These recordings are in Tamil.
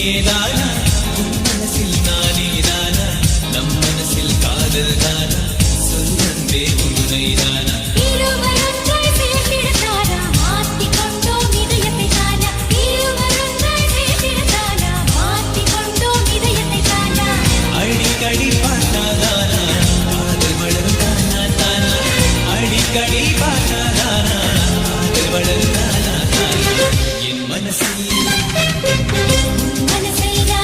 நீயேதானா உன் மனசில் நானேதானா நம் மனசில் காதல் தானா சொல் அன்பே உன்னைதானா அடிக்கடி பார்த்தாதானா காதல் வளரும் தானா தானா அடிக்கடி பார்த்தாதானா காதல் வளரும் தானா தானா என் மனசில் மனசையா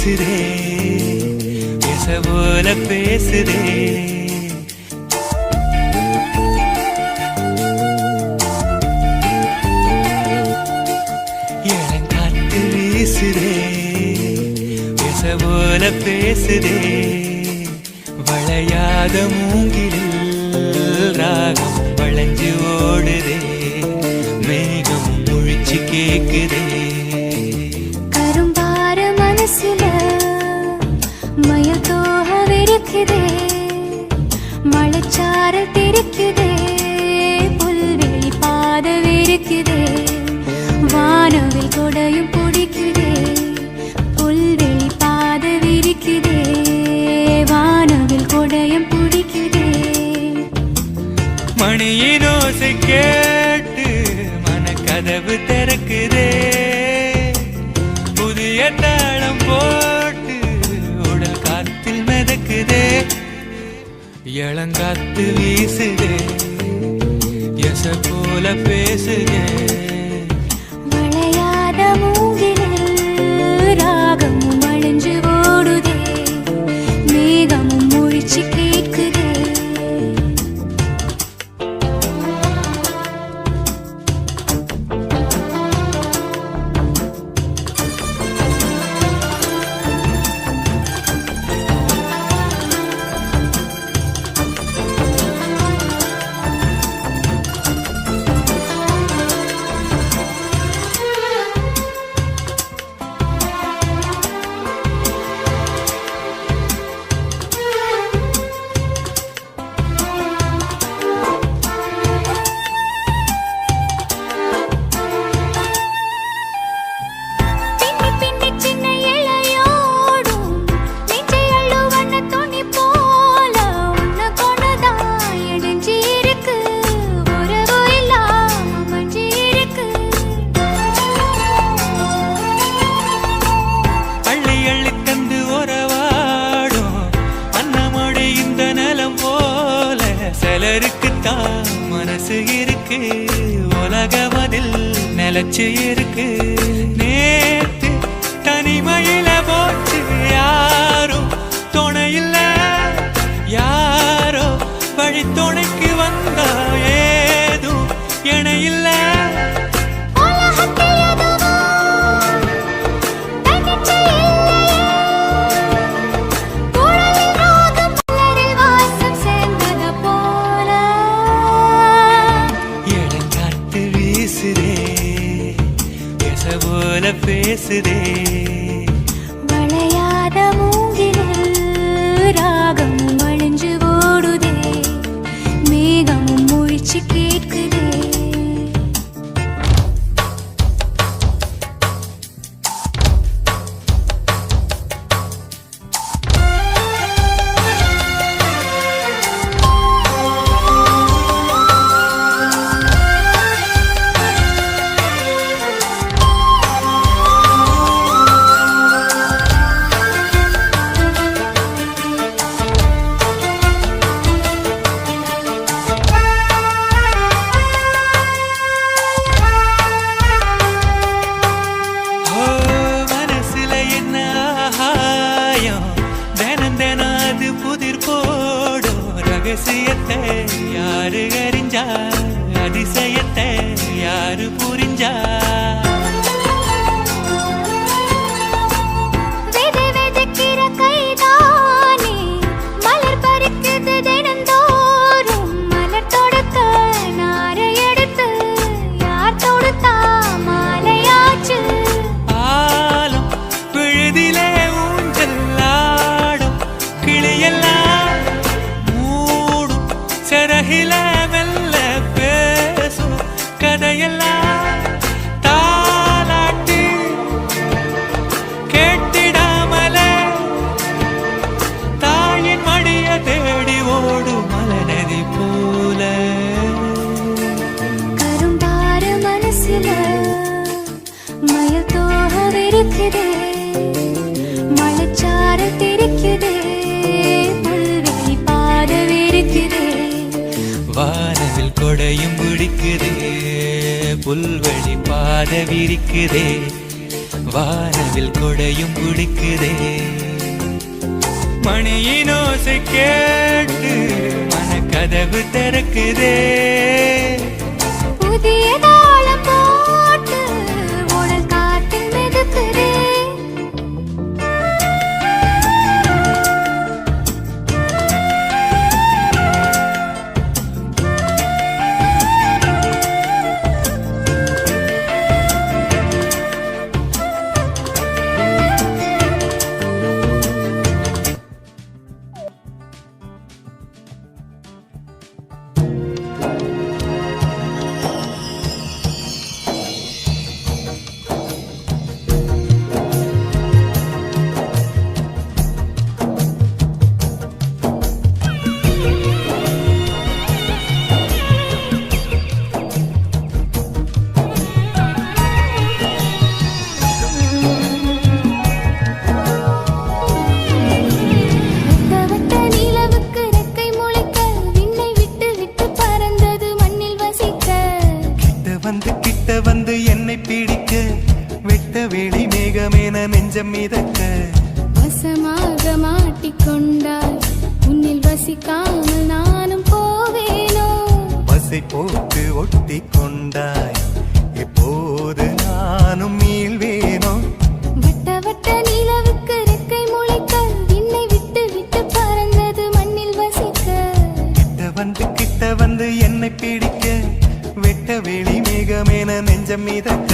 வீசுதே பேச போல பேசுதே இளங்காத்து வீசுதே பேச போல பேசுதே வளையாத மூங்கிலில் ராகம் வளைஞ்சு ஓடுதே மேகம் முழிச்சு கேக்குதே கரும்பார மனசுல மயில் தோக விரிக்குதே மழைச்சாரல் தெரிக்குதே புல்வெளி பாத விரிக்குதே வானவில் கொடையும் பிடிக்குதே புல்வெளி பாத விரிக்குதே வானவில் கொடையும் பிடிக்குதே மணியின் ஓசை கேட்டு மனக்கதவு திறக்குதே புதிய தாளம் போட்டு உடல் காத்தில் மிதக்குதே இளங்காத்து வீசுதே எச போல பேசுதே வளையாத மூங்கிலில் ராகமும் அழிஞ்சு ஓடுதே மேகமும் முழிச்சு கேட்குதே சிலருக்குத்தான் மனசு இருக்கு உலகமதில் நிலச்சு இருக்கு நேத்து தனிமையில போச்சு யாரும் துணையில்ல யாரோ வழி துணைக்கு வந்தா ஏதும் இணையில்ல போல பேசுதே வளையாத மூங்கிலில் ராகமும் அழிஞ்சு ஓடுதே மேகமும் முழிச்சு கேட்குதே ரகசியத்தை யாரு அறிஞ்சா அதிசயத்தை யாரு புரிஞ்சா வெதைக்கிற கைதானே மலர் பறிக்குது தினந்தோறும் மலர் தொடுக்க நாரை எடுத்து யார் தொடுத்தா மாலையாச்சு ஆலம் விழுதிலே ஊஞ்சல் ஆடும் கிளியெல்லாம் சரகில மெல்ல பேசும் கதையெல்லாம் தாலாட்டி கேட்டிடாமலே தாயின் மடிய தேடி ஓடும் மலநதி போல கரும்பார மனசுல மயில் தோக விரிக்குதே மழைச்சாரல் தெரிக்குதே புல்வெளி பாத விரிக்குதே வானவில் கொடையும் பிடிக்குதே புல்வெளி பாத விரிக்குதே வானவில் கொடையும் பிடிக்குதே மணியின் ஓசை கேட்டு மனக்கதவு திறக்குதே புதிய தாளம் போட்டு உடல் காற்றில் மிதக்குதே வந்து என்னை பிடிக்க வெட்ட வெளி மேகமேன நெஞ்சம் மிதக்க வசமாக மாட்டிக்கொண்டாய் உன்னில் வசிக்காமல் நானும் போவேனோ பசை போட்டு ஒட்டி கொண்டாய் எப்போது நானும் மீள்வேனோ வட்ட வட்ட நிலவுக்கு ரெக்கை முளைக்க விண்ணை விட்டு விட்டு பறந்தது மண்ணில் வசிக்க கிட்ட வந்து என்னை பிடிக்க வெட்ட வெளி மேகமேன நெஞ்சம் மிதக்க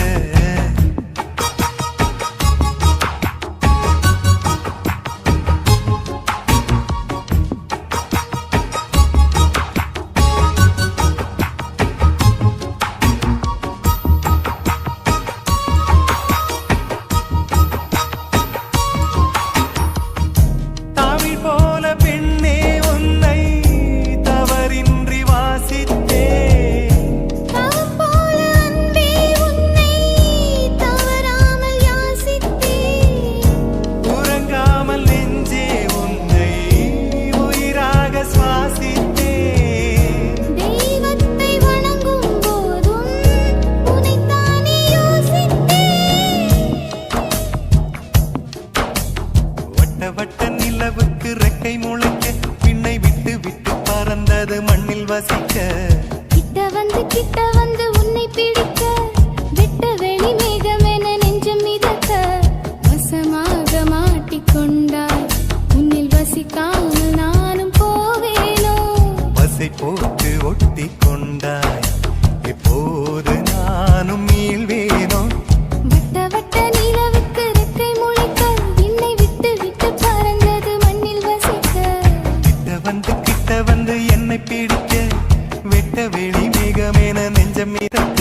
வட்ட நிலவுக்கு ரெக்கை முளைக்க பின்னை விட்டு விட்டு பறந்தது மண்ணில் வசிக்க கிட்ட வந்து உன்னை பிடிக்க வெட்ட வெளி மேகமென நெஞ்சம் மிதக்க வசமாக மாட்டிக்கொண்டாய் உன்னில் வசிக்காமல் நானும் போவேனோ பசை போட்டு ஒட்டி கொண்டாய் எப்போது நானும் மீள்வேனோ வட்ட வட்ட நிலவுக்கு ரெக்கை முளைக்க விண்ணை விட்டு விட்டு பறந்தது மண்ணில் வசிக்க கிட்ட வந்து என்னை பிடிக்க வெட்ட வெளி மேகமேன நெஞ்சம் மிதக்க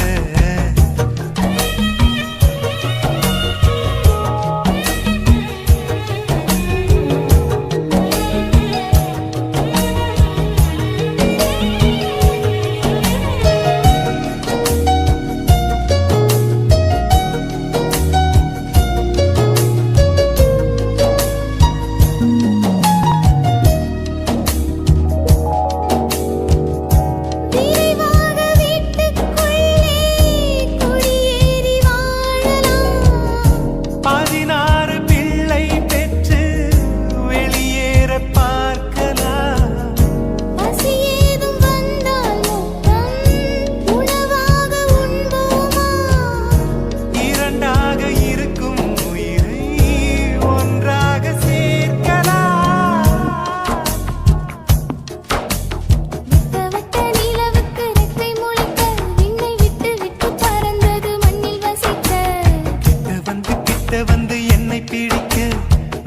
வந்து என்னை பிடிக்க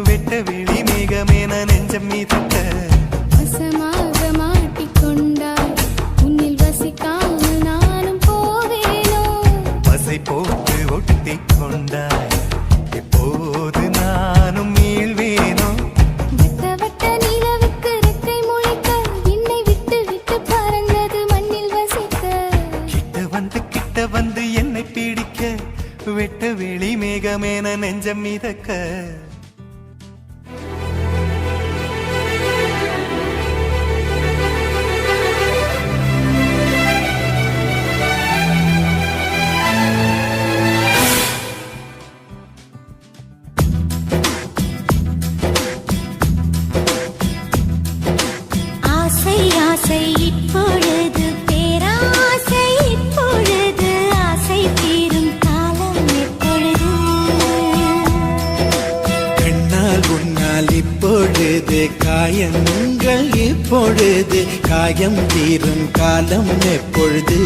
வெட்ட வெளி மேகமேன நெஞ்சம் மிதக்க வசமாக மாட்டிக்கொண்டாய் உன்னில் வசிக்காமல் நானும் போவேனோ பசை போட்டு ஒட்டி கொண்டாய் எப்போது நானும் மீள்வேனோ வட்ட வட்ட நிலவுக்கு ரெக்கை முளைக்க விண்ணை விட்டு விட்டு பறந்தது மண்ணில் வசிக்க கிட்ட வந்து என்னை பிடிக்க வெட்ட வெளி மேகமேன நெஞ்சம் மிதக்க உன்னால் இப்பொழுது காயங்கள் இப்பொழுது காயம் தீரும் காலம் எப்பொழுது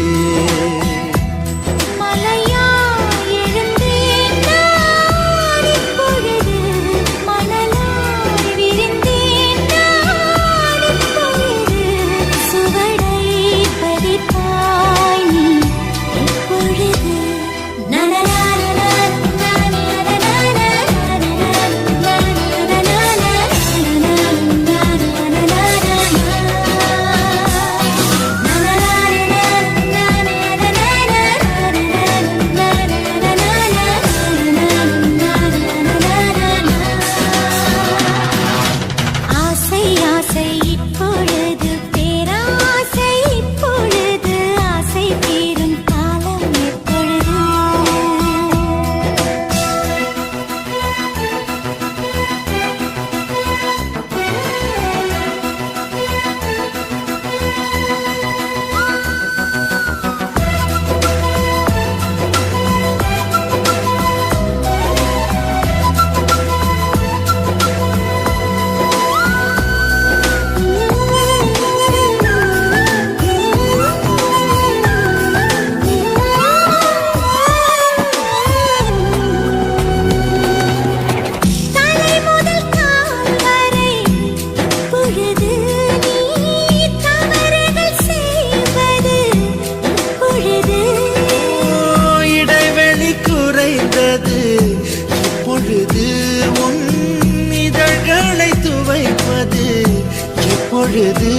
எப்பொழுது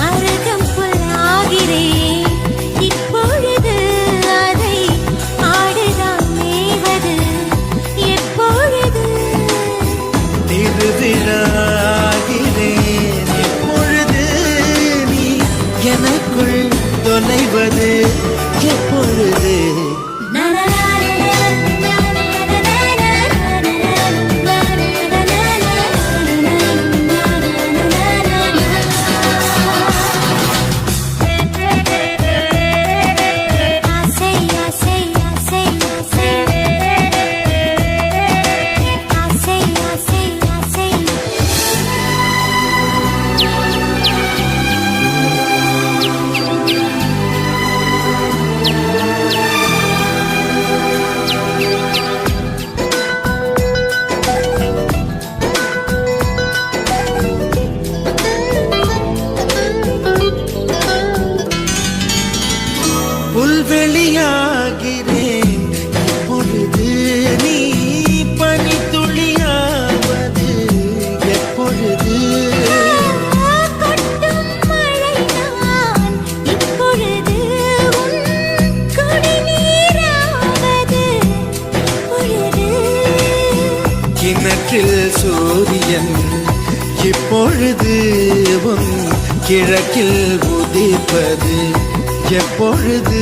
அருகம் புல்லாகிறேன் இப்பொழுது அதை ஆடுதான் மேவது எப்பொழுது திருவிழாகிறேன் எப்பொழுது நீ எனக்குள் தொலைவது எப்பொழுது புல்வெளியாகிறேன் எப்பொழுது நீ பனித்துளியாவது எப்பொழுது கொட்டும் மழைதான் இப்பொழுது உன் குடிநீராவது எப்பொழுது கிணற்றில் சூரியன் இப்பொழுது உன் கிழக்கில் உதிப்பது எப்பொழுது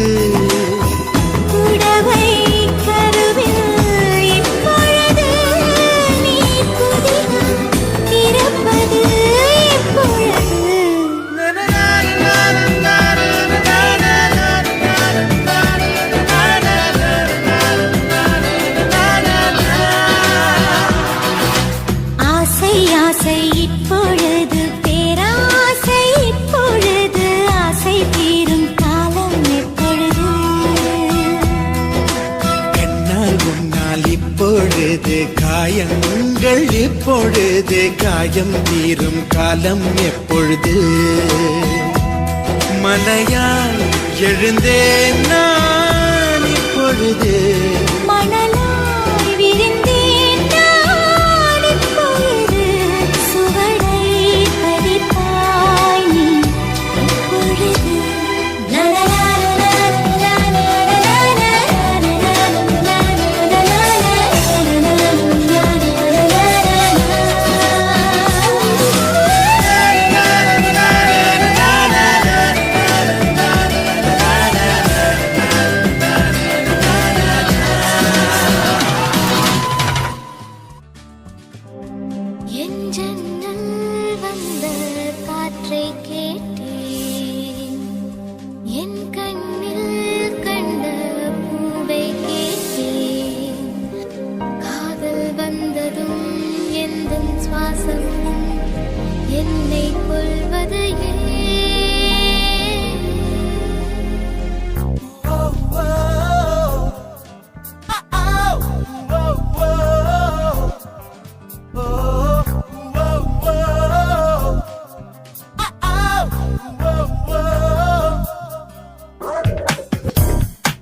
புடவை கருவில் இப்பொழுது நீ புதினம் திறப்பது எப்பொழுது ஆசை ஆசை இப்பொழுது பேராசை இப்பொழுது ஆசை தீரும் காலம் எப்பொழுது கண்ணால் உன்னால் இப்பொழுது காயங்கள் இப்பொழுது காயம் தீரும் காலம் எப்பொழுது மலையால் எழுந்தேன் நான் இப்பொழுது மணலாய் விரிந்தேன் நான் இப்பொழுது சுவடை பதிப்பாய் நீ இப்பொழுது என் ஜன்னல் வந்த காற்றை கேட்டேன் என் கண்ணில் கண்ட பூவை கேட்டேன் காதல் வந்ததும் என் உந்தன் சுவாசம் என்னை கொள்வது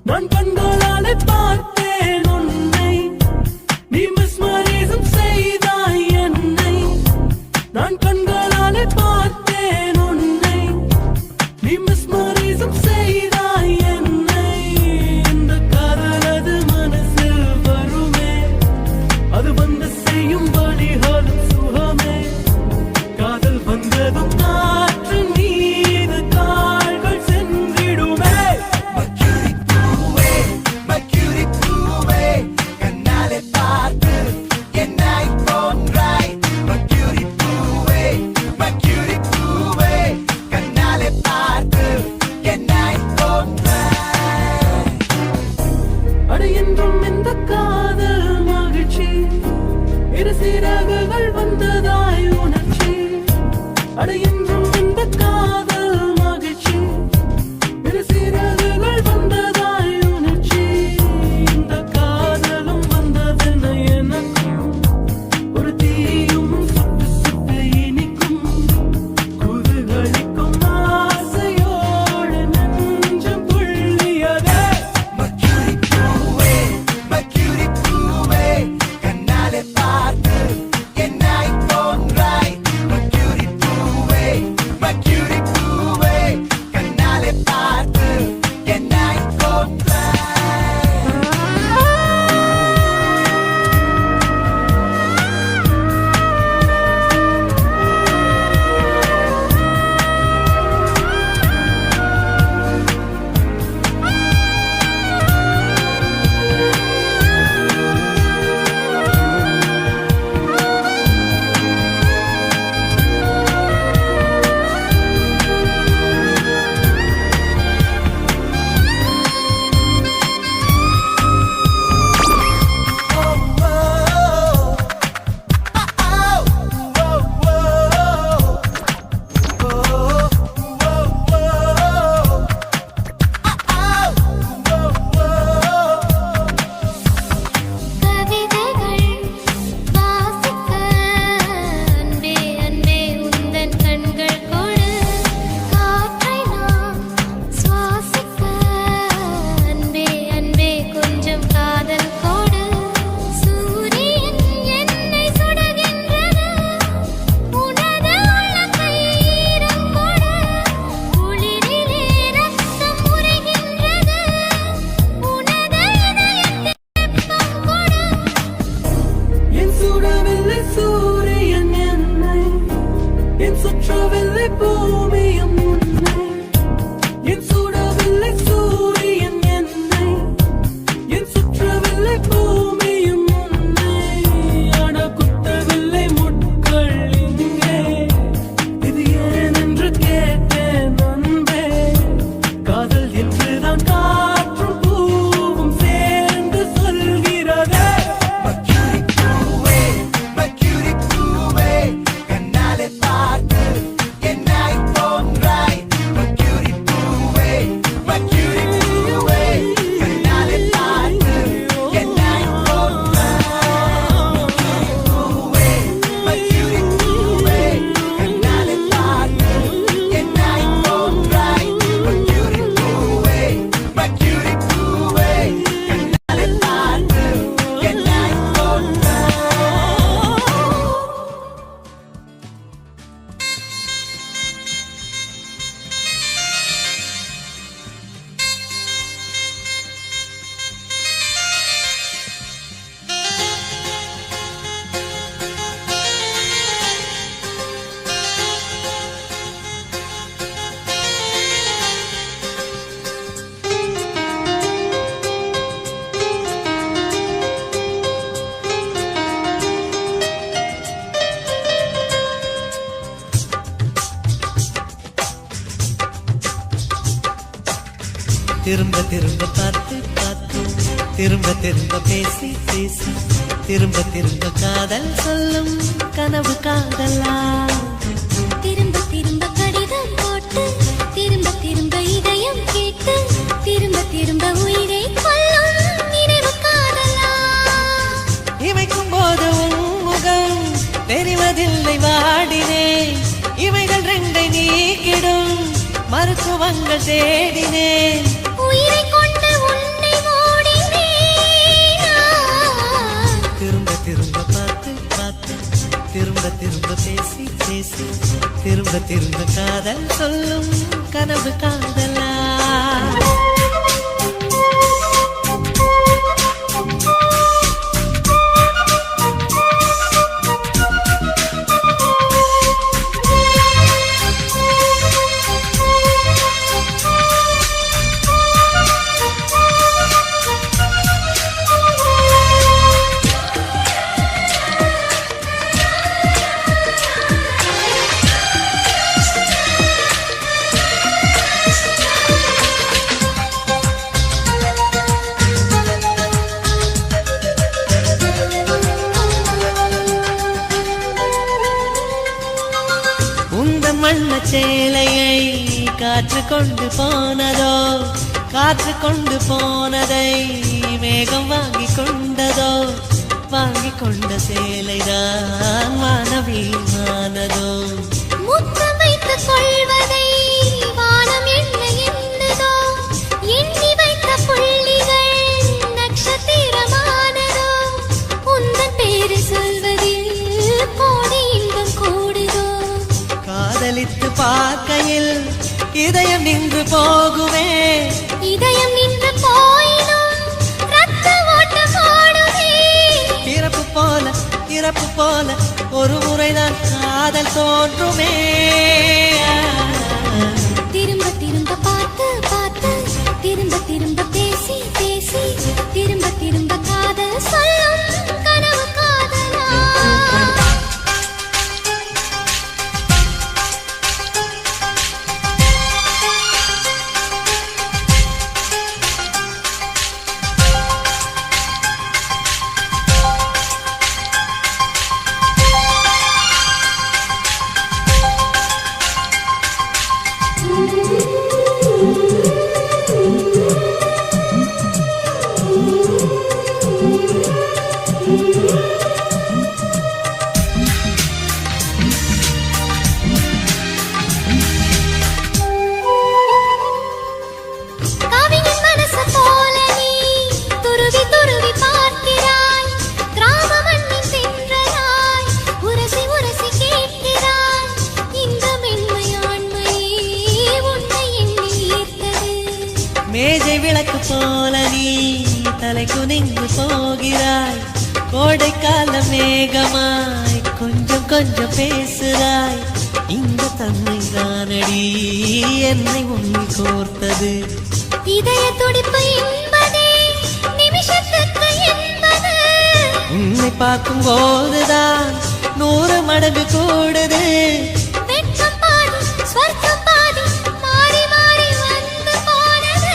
நான் கண்களாலே பார்த்தேன் உன்னை, நீ மிஸ்மரிசம் செய்தாய் என்னை. நான் கண்களாலே பார்த்தேன் உன்னை, நீ மிஸ்மரிசம் செய்தாய் என்னை. இந்த காதலது மனசில் வருமே, அது வந்து செய்யும் வழிகளும் சுகமே. காதல் வந்ததும் காற்று மீது கால்கள் சென்றிடுமே. என்றும் இந்த காதல் மகிழ்ச்சி, இரு சிறகுகள் வந்ததாய் உணர்ச்சி. என்றும் இந்த காதல் மகிழ்ச்சி, இரு சிறகுகள் வந்ததாய் உணர்ச்சி. இந்த காதலும் வந்ததென எனக்கும் ஒரு தீயும் சுட்டு சுட்டு இனிக்கும், குதுகளிக்கும் ஆசையோடு நெஞ்சம் துள்ளியதே. சுற்றவில்லை பூமியும் உன்னை, என் சுடவில்லை சூரியன் என்னை, என் சுற்றவில்லை பூமியும் உன்னை. அட குத்தவில்லை முட்கள் இங்கே, இது ஏன் என்று கேட்டேன் அன்பே. காதல் என்றுதான் காற்றும் பூவும் சேர்ந்து சொல்கிறதே. திரும்ப திரும்ப பார்த்து பார்த்து, திரும்ப திரும்ப பேசி பேசி, திரும்ப திரும்ப காதல் சொல்லும் கனவு காதலா திரும்ப திரும்ப கடிதம் போட்டு திரும்ப திரும்ப இதயம் கேட்டு திரும்ப திரும்ப உயிரை கொல்லும் நினைவு காதலா இமைக்கும் போது உன் முகம் தெரிவதில்லை வாடினேன் இவைகள் ரெண்டை நீக்கிடும் மருத்துவங்கள் தேடினேன் உயிரை கொண்டு உன்னை ஓடினேன் திரும்ப திரும்ப பார்த்து பார்த்து திரும்ப திரும்ப பேசி பேசி திரும்ப திரும்ப காதல் சொல்லும் கனவு காதலா மண்ண சேலையை காற்று கொண்டு போனதோ காற்று கொண்டு போனதை மேகம் வாங்கி கொண்டதோ வாங்கி கொண்ட சேலைதான் வானவீமானதோ முத்தம் வைத்துக் கொள்வதை வானம் என்ன என்னதோ எண்ணி வைத்த புள்ளிகள் நட்சத்திரமானதோ உந்தன் பேரு சொல்வதில் கோடி இன்பம் கூடுதோ காதலித்து பார்க்கையில் இதயம் நின்று போகுமே இதயம் நின்று போயினும் ரத்த ஓட்டம் ஓடுமே இறப்பு போல ஒரு முறைதான் காதல் தோன்றுமே திரும்ப திரும்ப பார்த்து பார்த்து திரும்ப திரும்ப பேசி பேசி திரும்ப திரும்ப காதல் சொல்லும் கனவு காதலா கவிஞன் மனசு போல நீ துருவி துருவி பார்க்கிறாய் கிராம மண்ணின் சென்றலாய் உரசி உரசி கேட்கிறாய் இந்த மென்மையாண்மையே உன்னை எண்ணி ஈர்த்தது மேஜை விளக்கு போல நீ தலை குனிந்து போகிறாய் கோடைக்கால மேகமாய் கொஞ்சம் கொஞ்சம் பேசுகிறாய் இந்த தன்னை தானடி என்னை உன்னை கோர்த்தது இதய துடிப்பு என்பதே நிமிஷத்துக்கு என்பது உன்னை பார்க்கும் போதுதான் 100 மடங்கு கூடுது வெட்கம் பாதி ஸ்வர்க்கம் பாதி மாறி மாறி வந்து போனது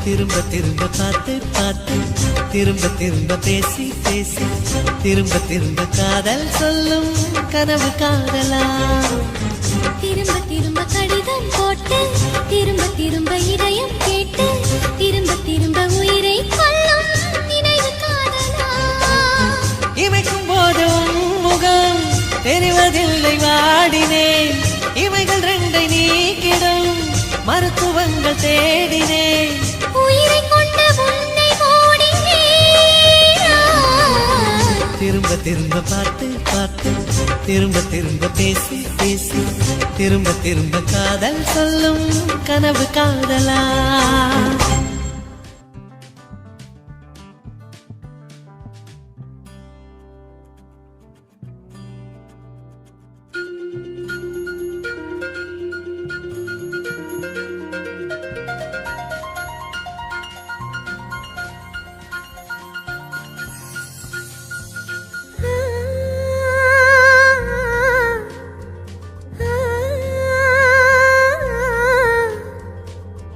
திரும்ப திரும்ப பார்த்து பார்த்து திரும்ப திரும்ப பேசி பேசி திரும்ப திரும்ப காதல் சொல்லும் கனவு காதலா திரும்ப திரும்ப கடிதம் போட்டு திரும்ப திரும்ப இதயம் கேட்டு திரும்ப திரும்ப உயிரை கொல்லும் நினைவு காதலா இமைக்கும் போது உன் முகம் தெரிவதில்லை வாடினேன் இவைகள் ரெண்டை நீக்கிடும் மருத்துவங்கள் தேடினேன் உயிரை கொண்டு உன்னை ஓடினேன் திரும்ப திரும்ப பார்த்து பார்த்து திரும்ப திரும்ப பேசி பேசி திரும்ப திரும்ப காதல் சொல்லும் கனவு காதலா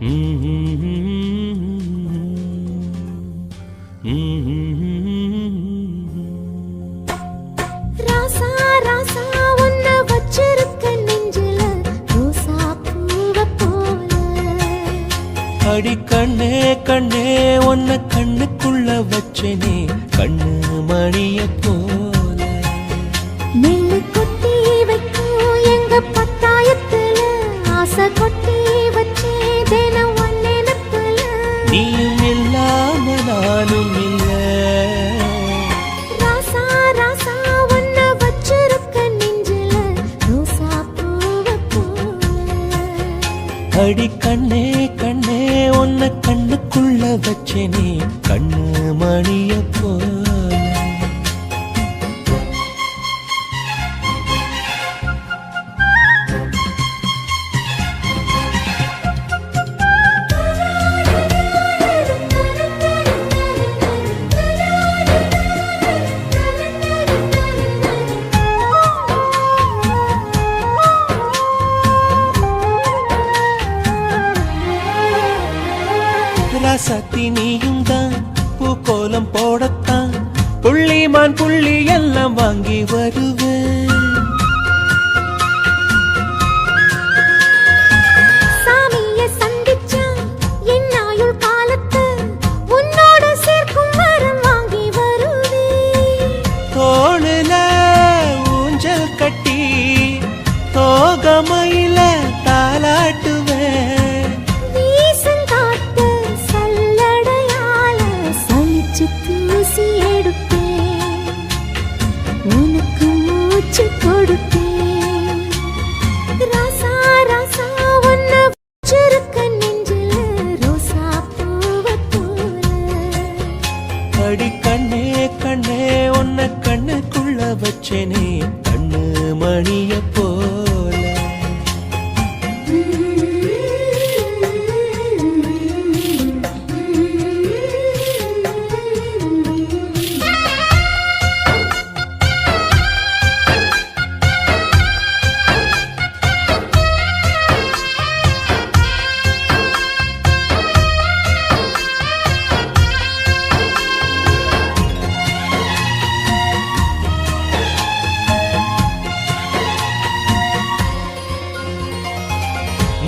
Mm-hmm. அடி கண்ணே கண்ணே உன்னை கண்ணுக்குள்ள வச்சனே கண்ணு மணிய போல. நெல்லு கொட்டி வைக்கும் எங்க பத்தாயத்துல ஆசை கொட்டி வச்சே தினம் ஒன்னெனப்புல. நீயும் இல்லாம நானும் இல்ல. ராசா ராசா உன்னை வச்சிருக்க நெஞ்சில ரோசா பூவை போல. அடி கண்ணே கண்ணே உன்னை கண்ணுக்குள்ள வச்சனே கண்ணு மணிய போல. ராசாத்தி நீயும் தான் பூக்கோலம் போடத்தான் புள்ளிமான் புள்ளி எல்லாம் வாங்கி வருவேன். சாமிய சந்திச்சா என் ஆயுள் காலத்து உன்னோட சேர்க்கும் வரம் வாங்கி வருவேன். தோளுல ஊஞ்சல் கட்டி தோகமையில தாலாட்டுவேன். வீசங்காத்து சல்லடையால சலிச்சு தூசி எடுப்பேன். உனக்கு மூச்சு கொடுப்பேன். ராசா ராசா உன்னை வச்சிருக்க நெஞ்சில ரோசா பூவை போல. அடி கண்ணே கண்ணே உன்னை கண்ணுக்குள்ள வச்சனே கண்ணு மணிய போல.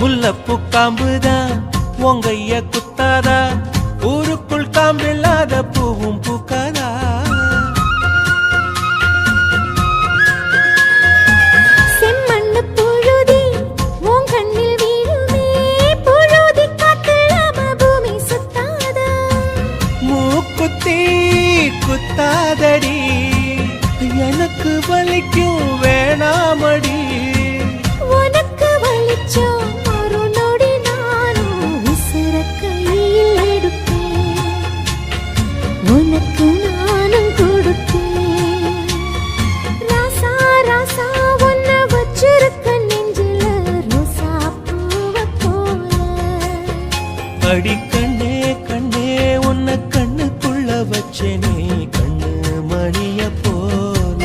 முல்லப்பூ காம்புதான் உங்கைய குத்தாதா ஊருக்குள் காம்பில்லாத பூவும் பூக்காதா. செம்மண்ணு புழுதி உன் கண்ணில் வீழுமே. புழுதி காத்துலாம பூமி சுத்தாதா. மூக்குத்தி குத்தாதடி எனக்கு வலிக்கும் வேணாமடி. உனக்கு வலிச்சோம் ஒரு நொடி நானும் விசிற கையில் எடுப்பேன். உனக்கு நானும் கொடுப்பேன். ராசா ராசா உன்னை வச்சிருக்க நெஞ்சில ரோசா பூவை போல. அடி கண்ணே கண்ணே உன்னை கண்ணுக்குள்ள வச்சனே கண்ணு மணிய போல.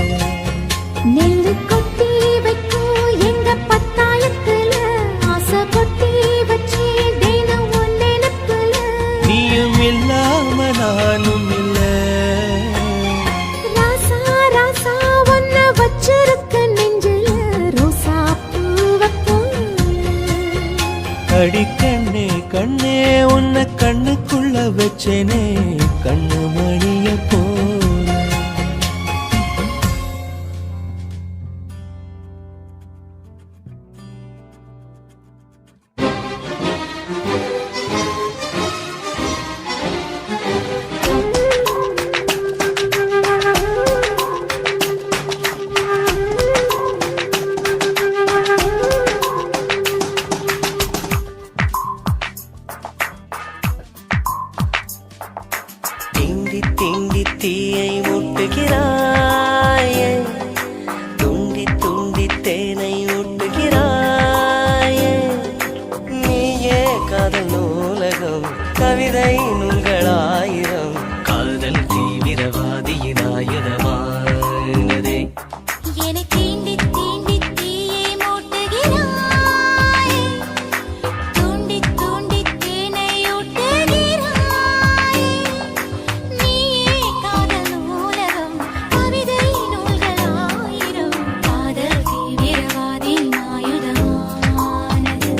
நெல்லு கொட்டி வைக்கும் எங்க பத்தாயத்துல ஆசை கொட்டி வச்சே தினம் ஒன்னெனப்புல. நீயும் இல்லாம நானும் இல்ல. ராசா ராசா உன்னை வச்சிருக்க நெஞ்சில ரோசா பூவை போல. அடி கண்ணே கண்ணே உன்னை கண்ணுக்குள்ள வச்சனே கண்ணு மணிய போல. தீண்டி தீண்டி தீயை மூட்டுகிறாயே துண்டி துண்டி தேனை ஊட்டுகிறாயே. நீயே காதல் நூலகம் கவிதை நூல்களாயிரம் காதல் தீவிரவாதியின் ஆயுதமானதே. என்னை தீண்டி தீண்டி தீயை மூட்டுகிறாய். தூண்டி தூண்டி தேனை ஊட்டுகிறாய். நீயே காதல் நூலகம் கவிதை நூல்களாயிரம் காதல் தீவிரவாதியின் ஆயுதமானது.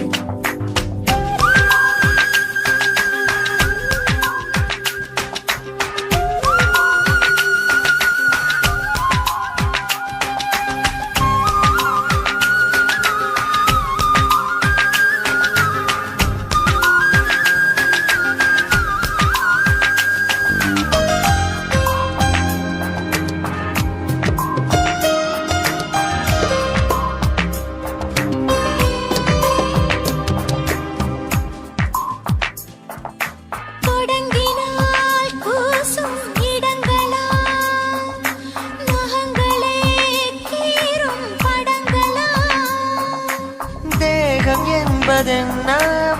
என்பதென்ன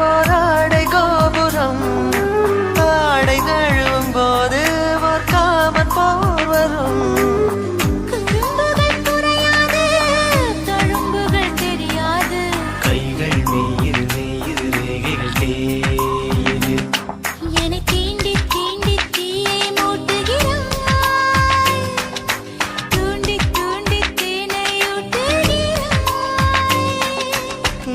ஓராடை கோபுரம் ஆடை நழுவும் போது ஒரு காமன் போர் வரும் குறும்புகள் குறையாது தழும்புகள் தெரியாது கைகள் மேயிரு ரேகைகள் தேயுது என்னை தீண்டி தீண்டி தீயை மூட்டுகிறாய் தூண்டி தூண்டி தேனை ஊட்டுகிறாய்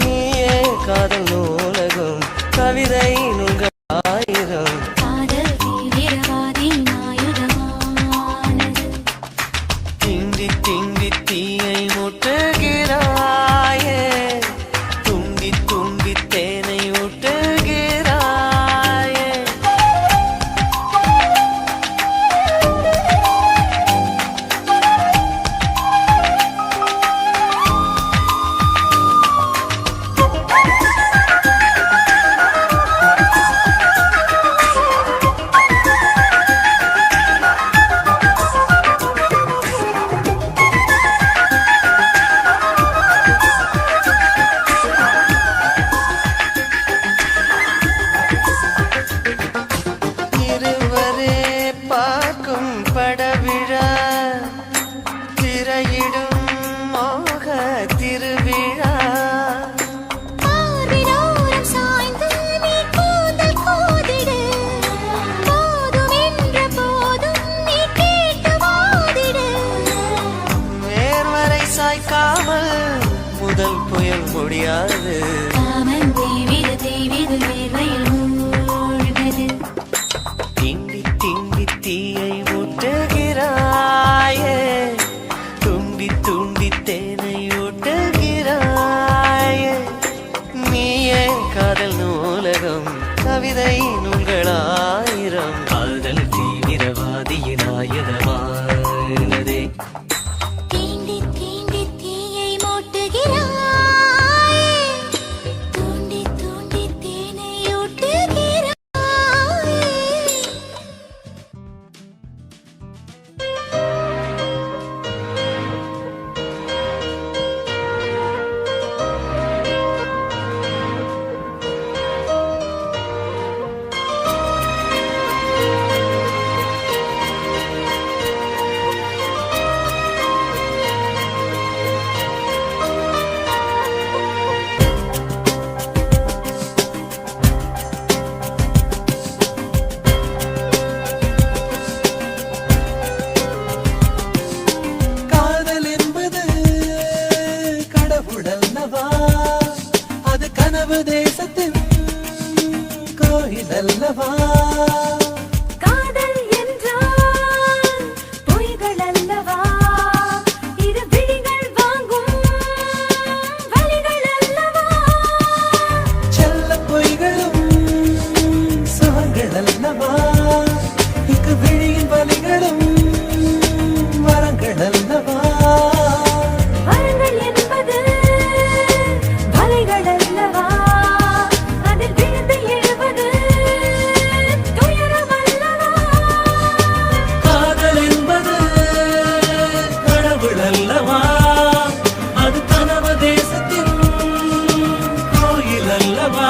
நீயே காதல் நூலகம் கவிதை நூல்கள் ஆயிரம் காதல் தீவிரவாதி ஆயுதமானது திண்டி திண்டி தீயை மூட்டுகிறாயே துண்டி துண்டி தேனை ஊட்டுகிறாயே இருவரே பார்க்கும் படவிழா திரையிடும் மோக திருவிழா மார்பினோரம் சாய்ந்து நீ கூந்தல் கோதிடு போதும் என்ற போதும் நீ கேட்டு வாதிடு வேர்வரை சாய்க்காமல் முதல் புயல் முடியாது காமன் தேவிது தேவிது வேர்வையில் மூழ்கது திண்டி திண்டி தீயை ஊட்டுகிறாயே துண்டி துண்டி தேனை ஊட்டுகிறாயே நீயே காதல் நூலகம் கவிதை நூல்களாயிரம் காதல் தீவிரவாதியின் ஆயுதமானதே தீண்டி தீண்டி தீயை மூட்டுகிறாய் தூண்டி தூண்டி தேனை ஊட்டுகிறாய் காதல் என்பது கடவுளல்லவா அது கனவு தேசத்தின் கோயில் அல்லவா காதல் என்றால் பொய்கள் அல்லவா இரு விழிகள் வாங்கும் வலிகள் அல்லவா செல்ல பொய்களும் சுகங்கள் அல்லவா இங்கு விழியின் வலிகளும் வரங்கள் அல்லவா வரங்கள் என்பது வலிகள் அல்லவா அதில் விழுந்து எழுவது துயரம் அல்லவா காதல் என்பது கடவுள் அல்லவா அது கனவு தேசத்தின் கோயில் அல்லவா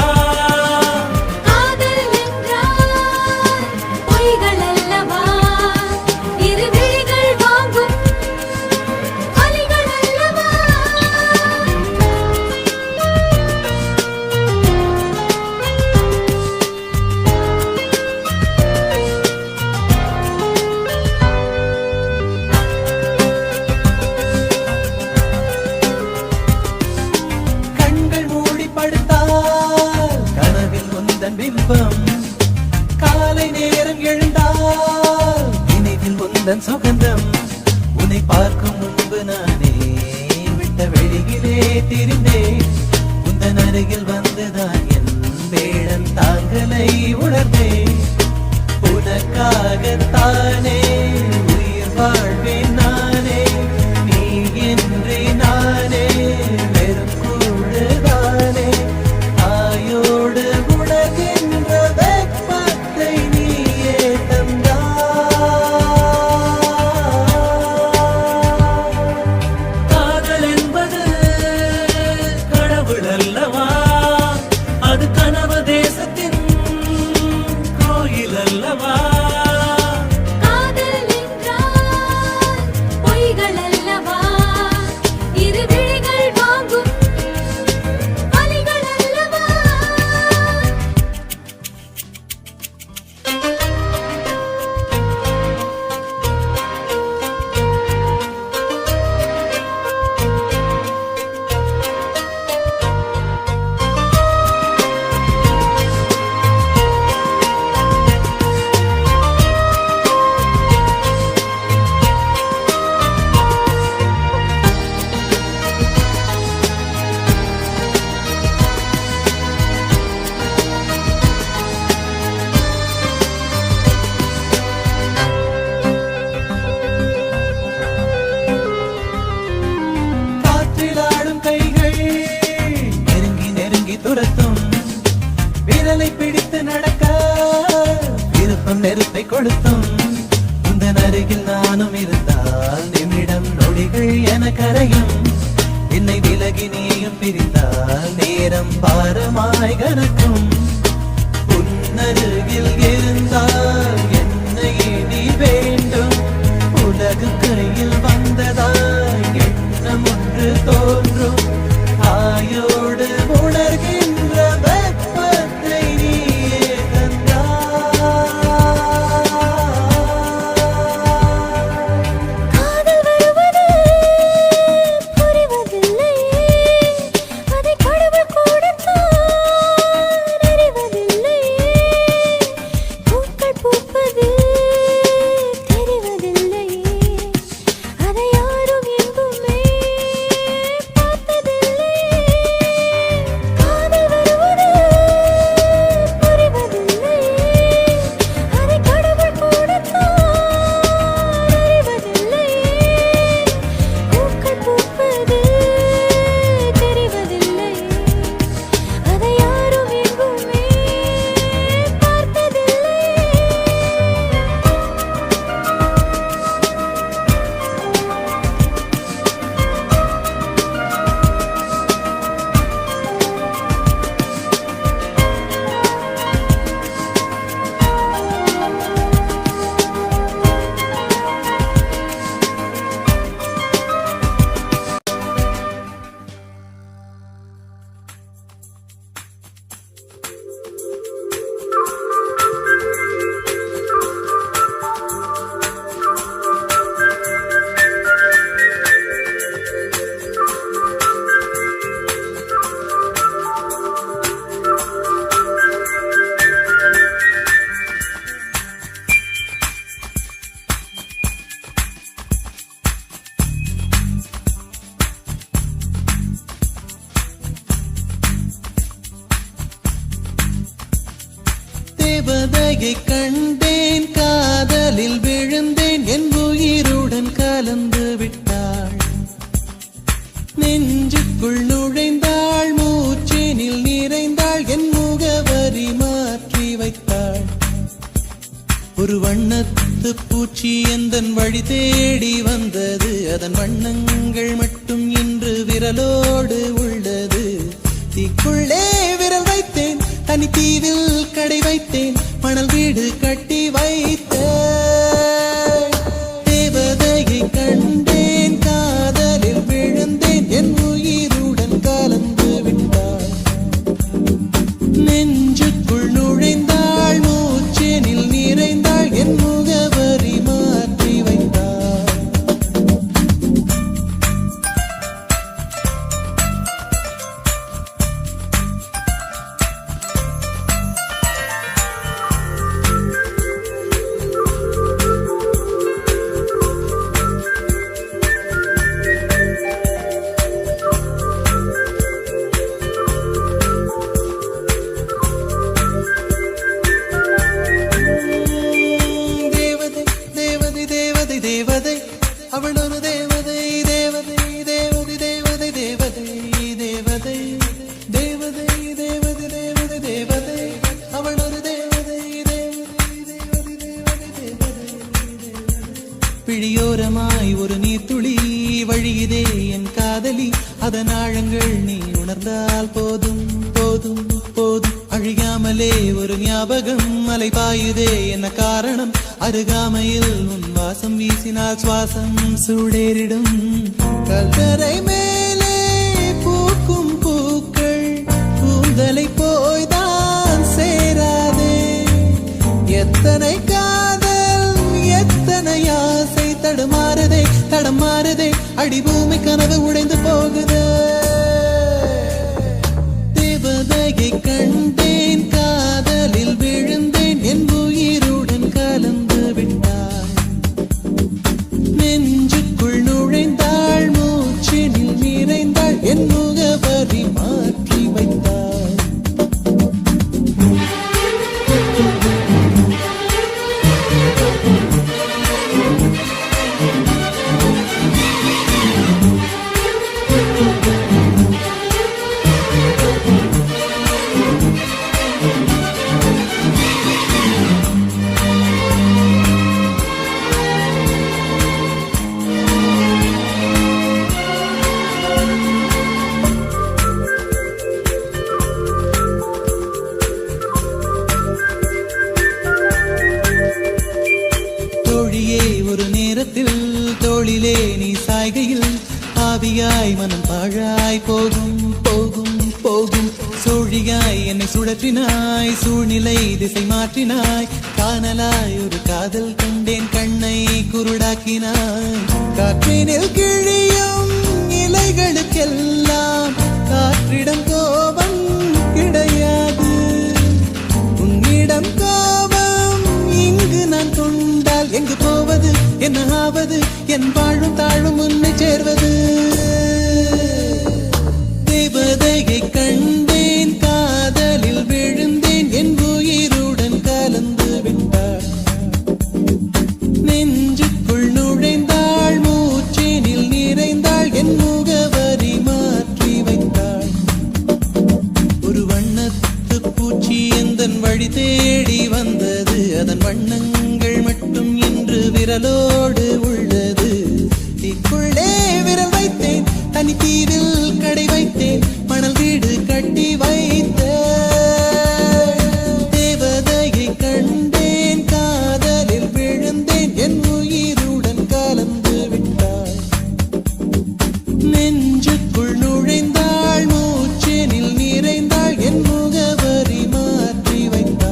காதல் என்றால் பொய்கள் அல்லவா இரு விழிகள் வாங்கும் வலிகள் அல்லவா கண்கள் மூடி படுத்தால் கனவில் உந்தன் பிம்பம் காலை நேரம் எழுந்தால் நினைவில் உந்தன் சுகந்தம் உன்னை பார்க்கும் முன்பு நானே விட்ட வெளியிலே திரிந்தேன் உந்தன் அருகில் வந்துதான் என் வேடன் தாங்கலை உணர்ந்தேன் உனக்காகத்தானே உயிர் வாழ்வேன் நானே நீ என்றே நானே வெறும் கூடுதானே தாயோடு உணர்கின்ற வெப்பத்தை நீயே தந்தாய் காதல் என்பது கடவுள் அல்லவா துரத்தும் விரலை பிடித்து நடக்க விருப்பம் நெருப்பை கொளுத்தும் இந்த அருகில் நானும் இருந்தால் நிமிடம் நொடிகள் என கரையும் என்னை விலகி நீயும் பிரிந்தால் நேரம் பாரமாய் கனக்கும் உன்னருகில் இருந்தால் என்னை நீ வேண்டும் உலகு கையில் வந்ததாய் எண்ணம் ஒன்று தோன்றும் ஆயோடு உணர்கின்ற வெப்பத்தை நீயே காதல் வருவது புரிவதில்லை அதை கடவுள் கொடுத்தான் அறிவதில்லை பூக்கள் பூப்பது தெரிவதில்லை அதை யாரும் எங்குமே பார்த்ததில்லை காதல் வருவது புரிவதில்லை அதை கடவுள் கொடுத்தான் அறிவதில்லை பூக்கள் பூப்பது தெரிவதில்லை அதை யாரும் எங்குமே பார்த்ததில்லை தேவதையை கண்டேன் காதலில் விழுந்தேன் என் உயிருடன் கலந்து விட்டாள் நெஞ்சுக்குள் நுழைந்தாள் மூச்சேனில் நிறைந்தாள் என் முகவரி மாற்றி வைத்தாள் ஒரு வண்ணத்து பூச்சி எந்தன் வழி தேடி வந்தது அதன் வண்ணங்கள் மட்டும் இன்று விரலோடு உள்ளது தீக்குள்ளே விரல் வைத்தேன் தனி தீவில் கடை வைத்தேன் மணல் வீடு கட்டி வைத்தேன் தேவதையை கண்டேன் காதலில் விழுந்தேன் என் உயிருடன் கலந்து விட்டாள் நெஞ்சுக்குள் நுழைந்தாள் மூச்சேனில் நிறைந்தாள் என் முகவரி மாற்றி வைத்தாள் தேவதை அவள் ஒரு தேவதை தேவதை தேவதை தேவதை தேவதை தேவதை தேவதை தேவதை தேவதை தேவதை அவள் ஒரு தேவதை தேவதை தேவதை தேவதை தேவதை பிழியோரமாய் ஒரு நீர்த்துளி வழியுதே என் காதலி அதன் ஆழங்கள் நீ உணர்ந்தால் போதும் போதும் போதும் அழியாமலே ஒரு ஞாபகம் அலை பாயுதே என்ன காரணம் அருகாமையில் உன் வாசம் வீசினால் சுவாசம் சூடேறிடும் கல்தரை மேலே பூக்கும் பூக்கள் கூந்தலை போய்தான் சேராதே எத்தனை காதல் எத்தனை ஆசை தடுமாறுதே தடமாறுதே அடிபூமி கனவு உடைந்து போகுதே தேவதையை கண்டேன் காதலில் விழுந்தேன் என் உயிருடன் கலந்து விட்டாள் நெஞ்சுக்குள் நுழைந்தாள் மூச்சினில் நிறைந்தாள் என் முகவரி மாற்றி வைத்தாள் தோளிலே நீ சாய்கையில் ஆவியாய் மனம் பாழாய் போகும் போகும் போகும். சோழியாய் என்னை சுழற்றினாய், சூழ்நிலை திசை மாற்றினாய். காணலாய் ஒரு காதல் கொண்டேன், கண்ணை குருடாக்கினாய். காற்றினில் கிழியும் இலைகளுக்கெல்லாம் காற்றிடம் கோபம் கிடையாது. உன்னிடம் கோபம் இங்கு நான் கொண்டால் எங்கு போவது, என்ன ஆவது, என் வாழும் தாழும் உன்னை சேர்வது. தேவதையை கண்டேன், காதலில் விழுந்தேன், என் உயிருடன் கலந்து விட்டாள். நெஞ்சுக்குள் நுழைந்தாள், மூச்சேனில் நிறைந்தாள், என் முகவரி மாற்றி வைத்தாள். ஒரு வண்ணத்து பூச்சி எந்தன் வழி தேடி வந்தது, அதன் வண்ணங்கள் மட்டும் இன்று விரலோடு உள்ளது. தீக்குள்ளே விரல் வைத்தேன், தனி தீவில் கடை வைத்தேன், மணல் வீடு கட்டி வைத்தேன். தேவதையை கண்டேன், காதலில் விழுந்தேன், என் உயிருடன் கலந்து விட்டாள். நெஞ்சுக்குள் நுழைந்தாள், மூச்சேனில் நிறைந்தாள், என் முகவரி மாற்றி வைத்தாள்.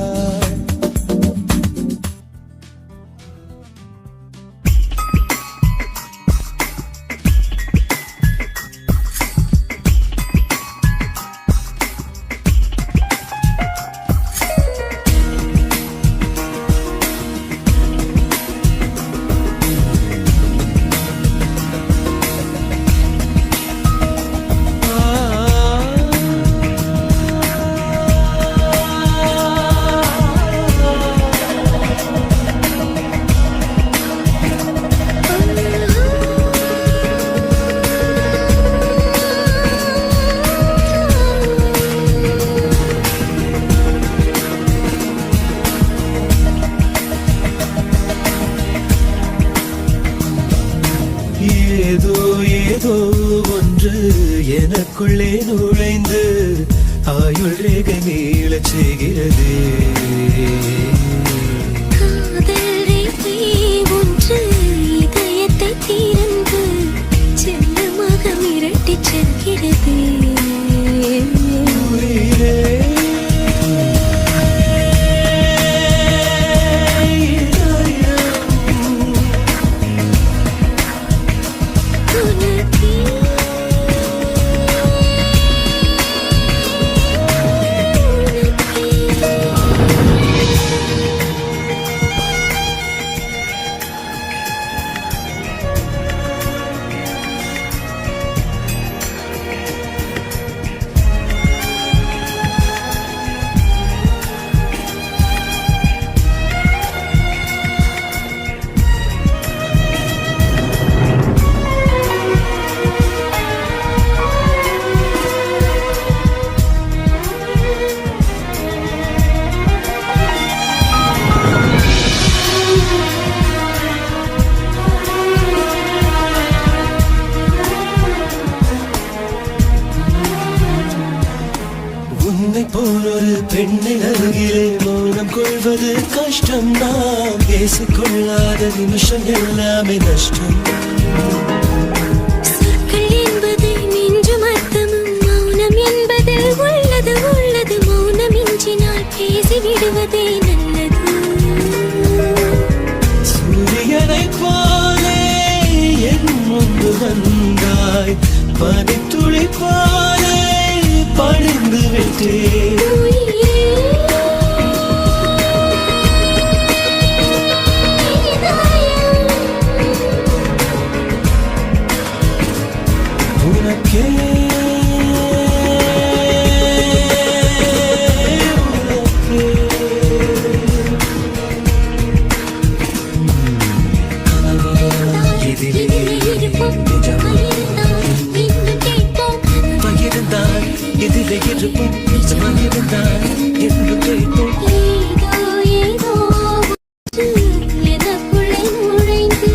ஏதோ ஏதோ ஒன்று எனக்குள்ளே நுழைந்து ஆயுள் ரேகை நீளச் செய்கிறது. காதல் ரேகை ஒன்று இதயத்தை திறந்து செல்லமாக மிரட்டிச் செல்கிறது. உயிரே, உன்னை போல் ஒரு பெண்ணை அருகிலே மௌனம் கொள்வது கஷ்டம். நாம் பேசிக்கொள்ளாத நிமிஷம் எல்லாமே நஷ்டம். சொற்கள் என்பது நெஞ்சும் அர்த்தமும், மௌனம் என்பதில் உள்ளது உள்ளது. மௌனம் இன்றினால் பேசிவிடுவதே நல்லது. சூரியனை போலே என் முன்பு வந்தாய், பனித்துளி போலே பணிந்து விட்டேன். உனக்கே இதிலே இருப்போம், நிஜமாயிருந்தால் என்று கேட்போம். ஏதோ எனக்குள்ளே நுழைந்து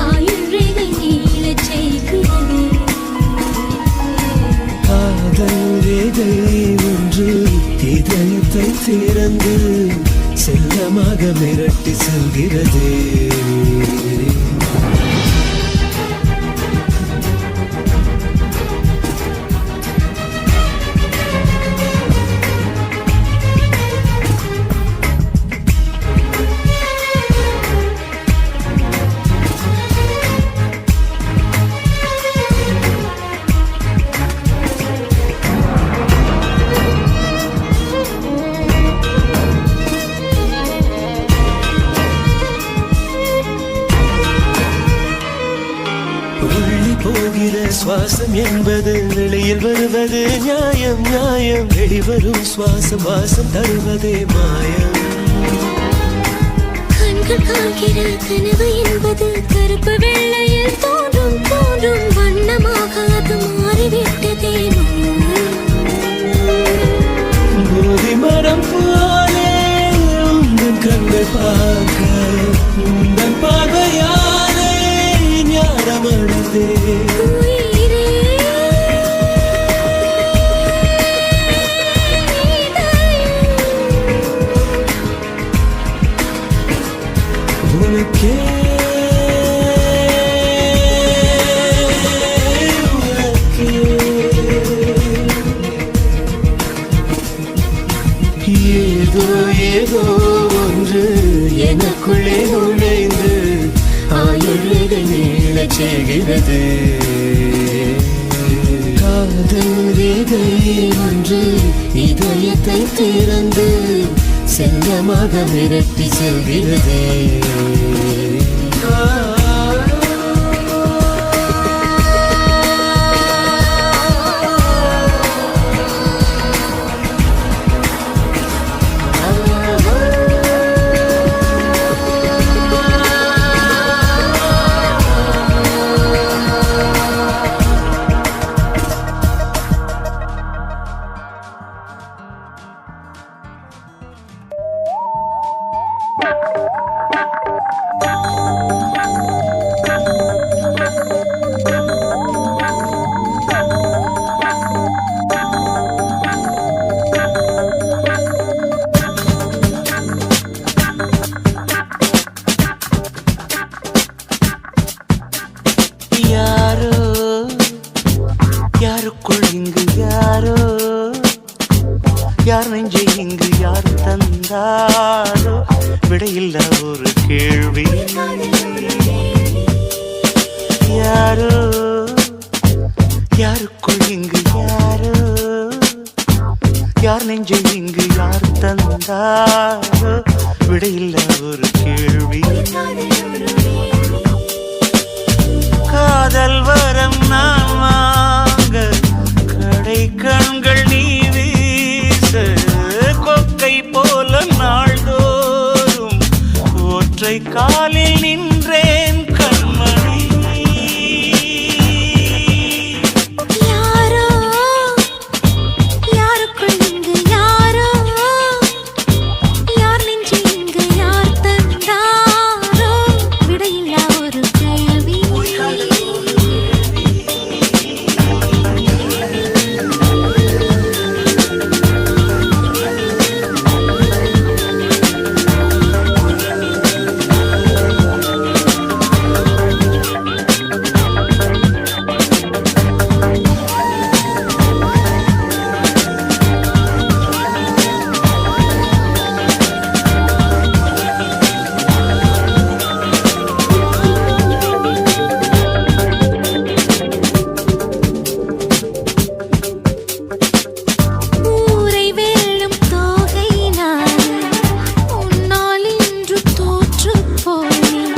ஆயுள் ரேகை நீளச் செய்கிறது. காதல் ரேகை ஒன்று இதயத்தை திறந்து செல்லமாக மிரட்டி செல்கிறது. உள்ளி போகிற சுவாசம் என்பது வெளியில் வருவது நியாயம் நியாயம் வெளிவரும் சுவாசம் வாசம் தருவதே மாயம் கண்கள் காண்கிற கனவு என்பது கருப்பு வெள்ளையில் தோன்றும் தோன்றும் வண்ணமாக அது மாறிவிட்டதே போதி மரம் போலே உந்தன் கண்கள் பார்க்க உந்தன் பார்வையாலே ஞானமடைந்தே உயிரே உனக்கே ஏதோ ஏதோ ஒன்று எனக்குள்ளே நுழைந்து ஆயுள்கள் நீளச் செய்கிறது காதல் ரேகை ஒன்று இதயத்தை திறந்து செல்லமாக மிரட்டி செல்கிறது யாரோ யாருக்குள் இங்கு யாரோ யார் நெஞ்சை இங்கு யார் தந்தாரோ விடையில்ல ஒரு கேள்வி யாரோ யாருக்குள் இங்கு யாரோ யார் நெஞ்சை இங்கு யார் தந்தாரோ விடையில்ல ஒரு கேள்வி காதல் வரம் நான் வாங்க கடை கண்கள் நீ வீச கொக்கை போல நாள்தோறும் ஒற்றை காலில் நின்றேன் கண்மணி யாரோ யாருக்குள் இங்கு யாரோ யார் நெஞ்சு இங்கு யார் தந்தாரோ விடையில்லா ஒரு கேள்வி ஊரை வெல்லும் தோகை நான் உன்னால் இன்று தோற்று போனேன்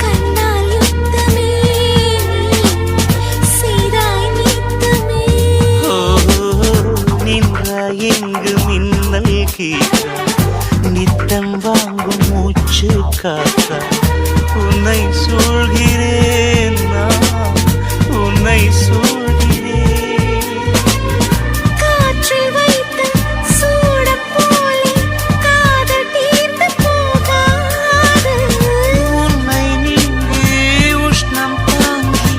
கண்ணால் யுத்தமே செய்தாய் நித்தமே நின்ற எங்கு மின்னல் கீற்ற நித்தம் வாங்கும் மூச்சு காத்த உன்னை சூழ்கிறேன் நான் உன்னை சூழ்கிறேன் காற்றில் வைத்த சூடம் போலே காதல் தீர்ந்து போகாது உன்னை நீங்கி உஷ்ணம் தாங்கி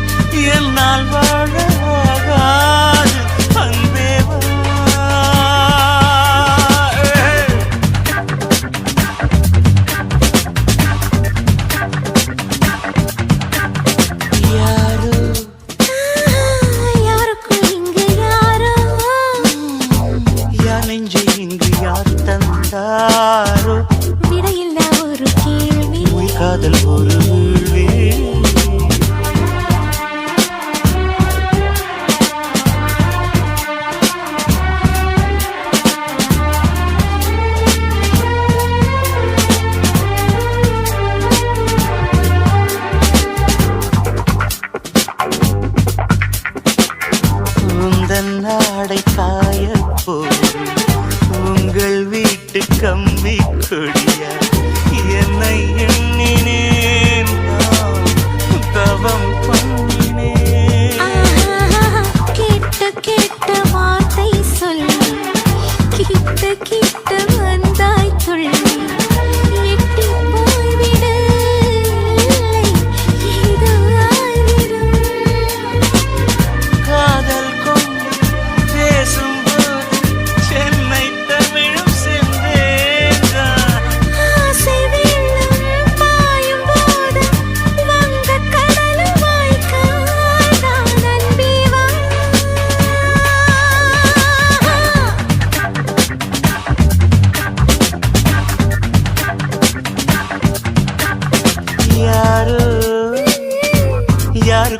என்னால் வாழாகாது அன்பே வா. யாரோ யாருக்குள் இங்கு யாரோ யார் நெஞ்சை இங்கு யார் தந்தாரோ விடையில்லா ஒரு கேள்வி உய் காதல் ஒரு வீழ்வே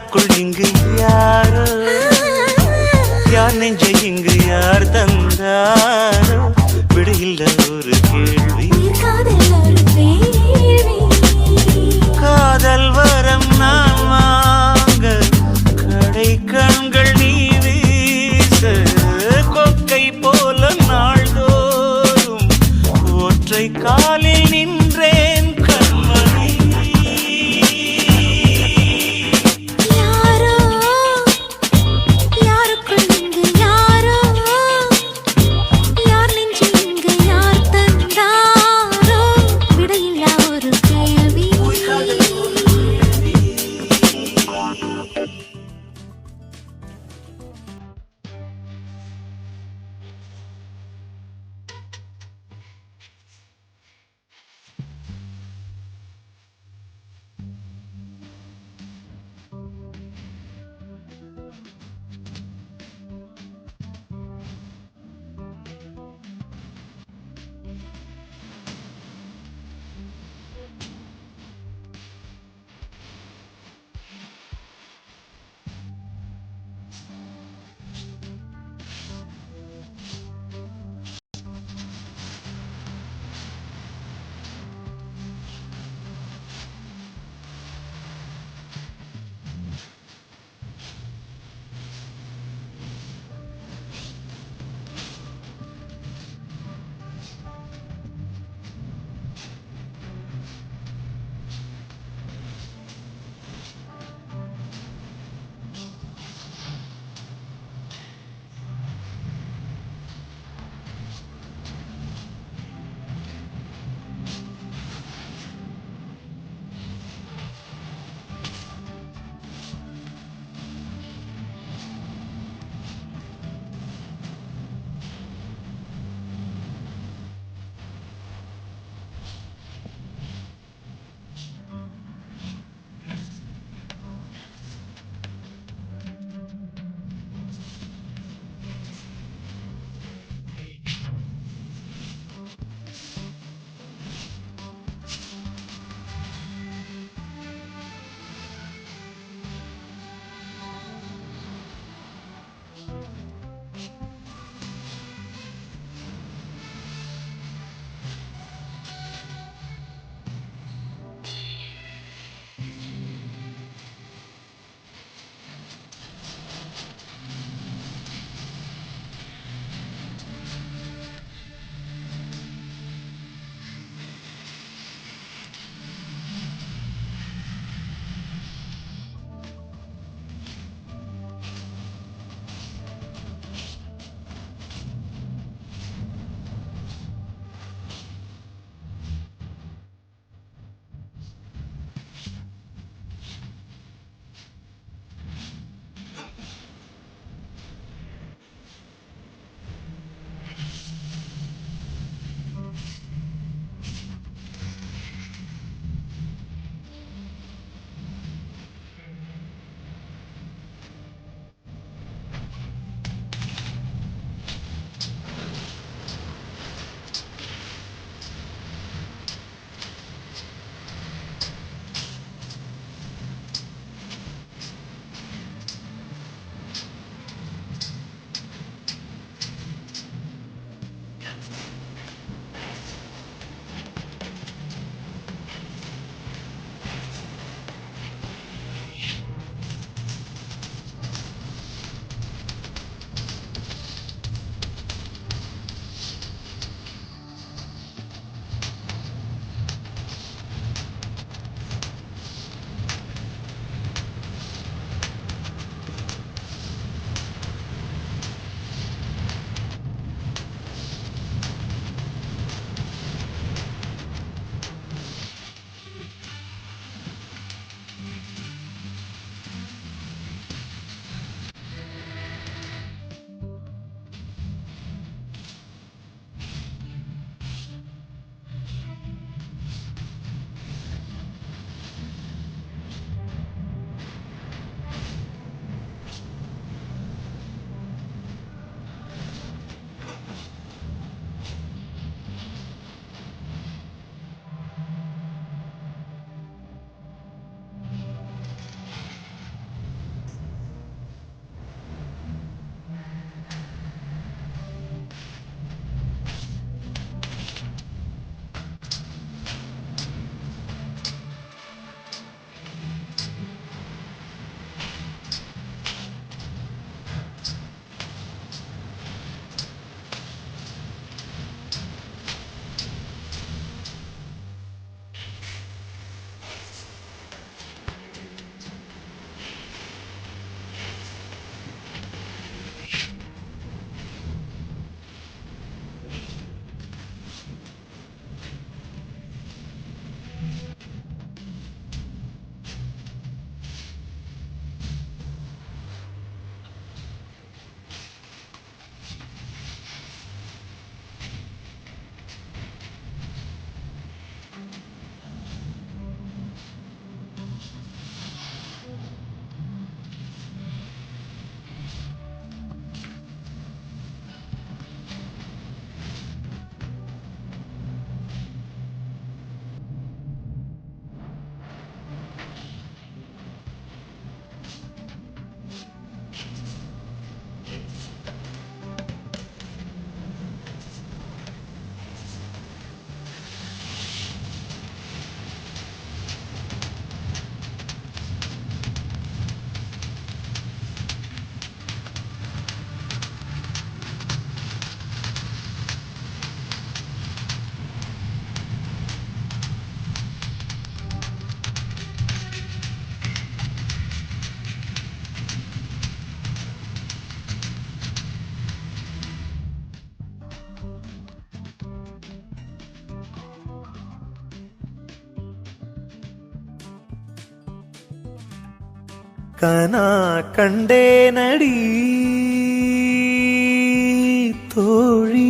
யாருக்குள் இங்கு யாரோ யார் நெஞ்சை இங்கு யார் தந்தாரோ விடையில்ல ஒரு கேள்வி காதல் ஒரு வேள்வி. காதல் வரம் நான் வாங்க கடை கண்கள் நீ வீச கொக்கை போல நாள்தோறும் ஒற்றை காலில் நின்றேன் கண்மணி யாரோ யாருக்குள் இங்கு யாரோ யார் நெஞ்சில் இங்கு யார் தந்தாரோ கனா கண்டேனடி தோழி.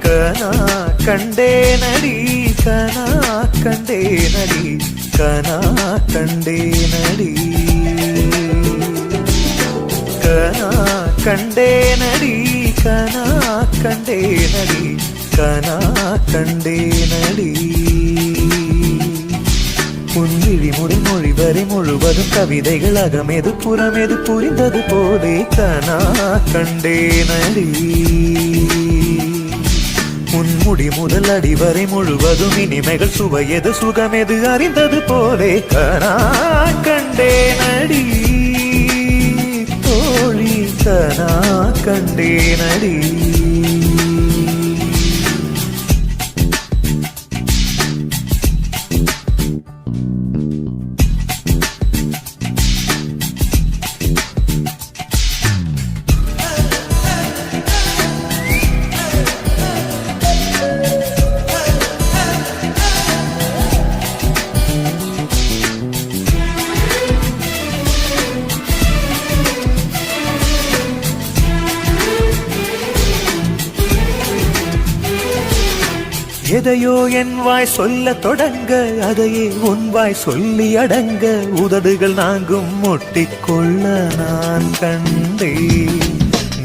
கனா கண்டேனடி கனா கண்டேனடி கனா கண்டேனடி கனா கண்டேனடி கனா கண்டேனடி கனா கண்டேனடி. உன்விழி முதல் மொழி வரை முழுவதும் கவிதைகள் அகமெது புறமெது புரிந்தது போலே கனா கண்டேனடி. முன்முடி முதல் அடி வரை முழுவதும் இனிமைகள் சுவையது சுகமெது அறிந்தது போலே கனா கண்டேனடி தோழி கனா கண்டேனடி. எதையோ என் வாய் சொல்ல தொடங்க அதையே உன் வாய் சொல்லி அடங்க உதடுகள் நாங்கும் முட்டிக்கொள்ள நான் கண்டே.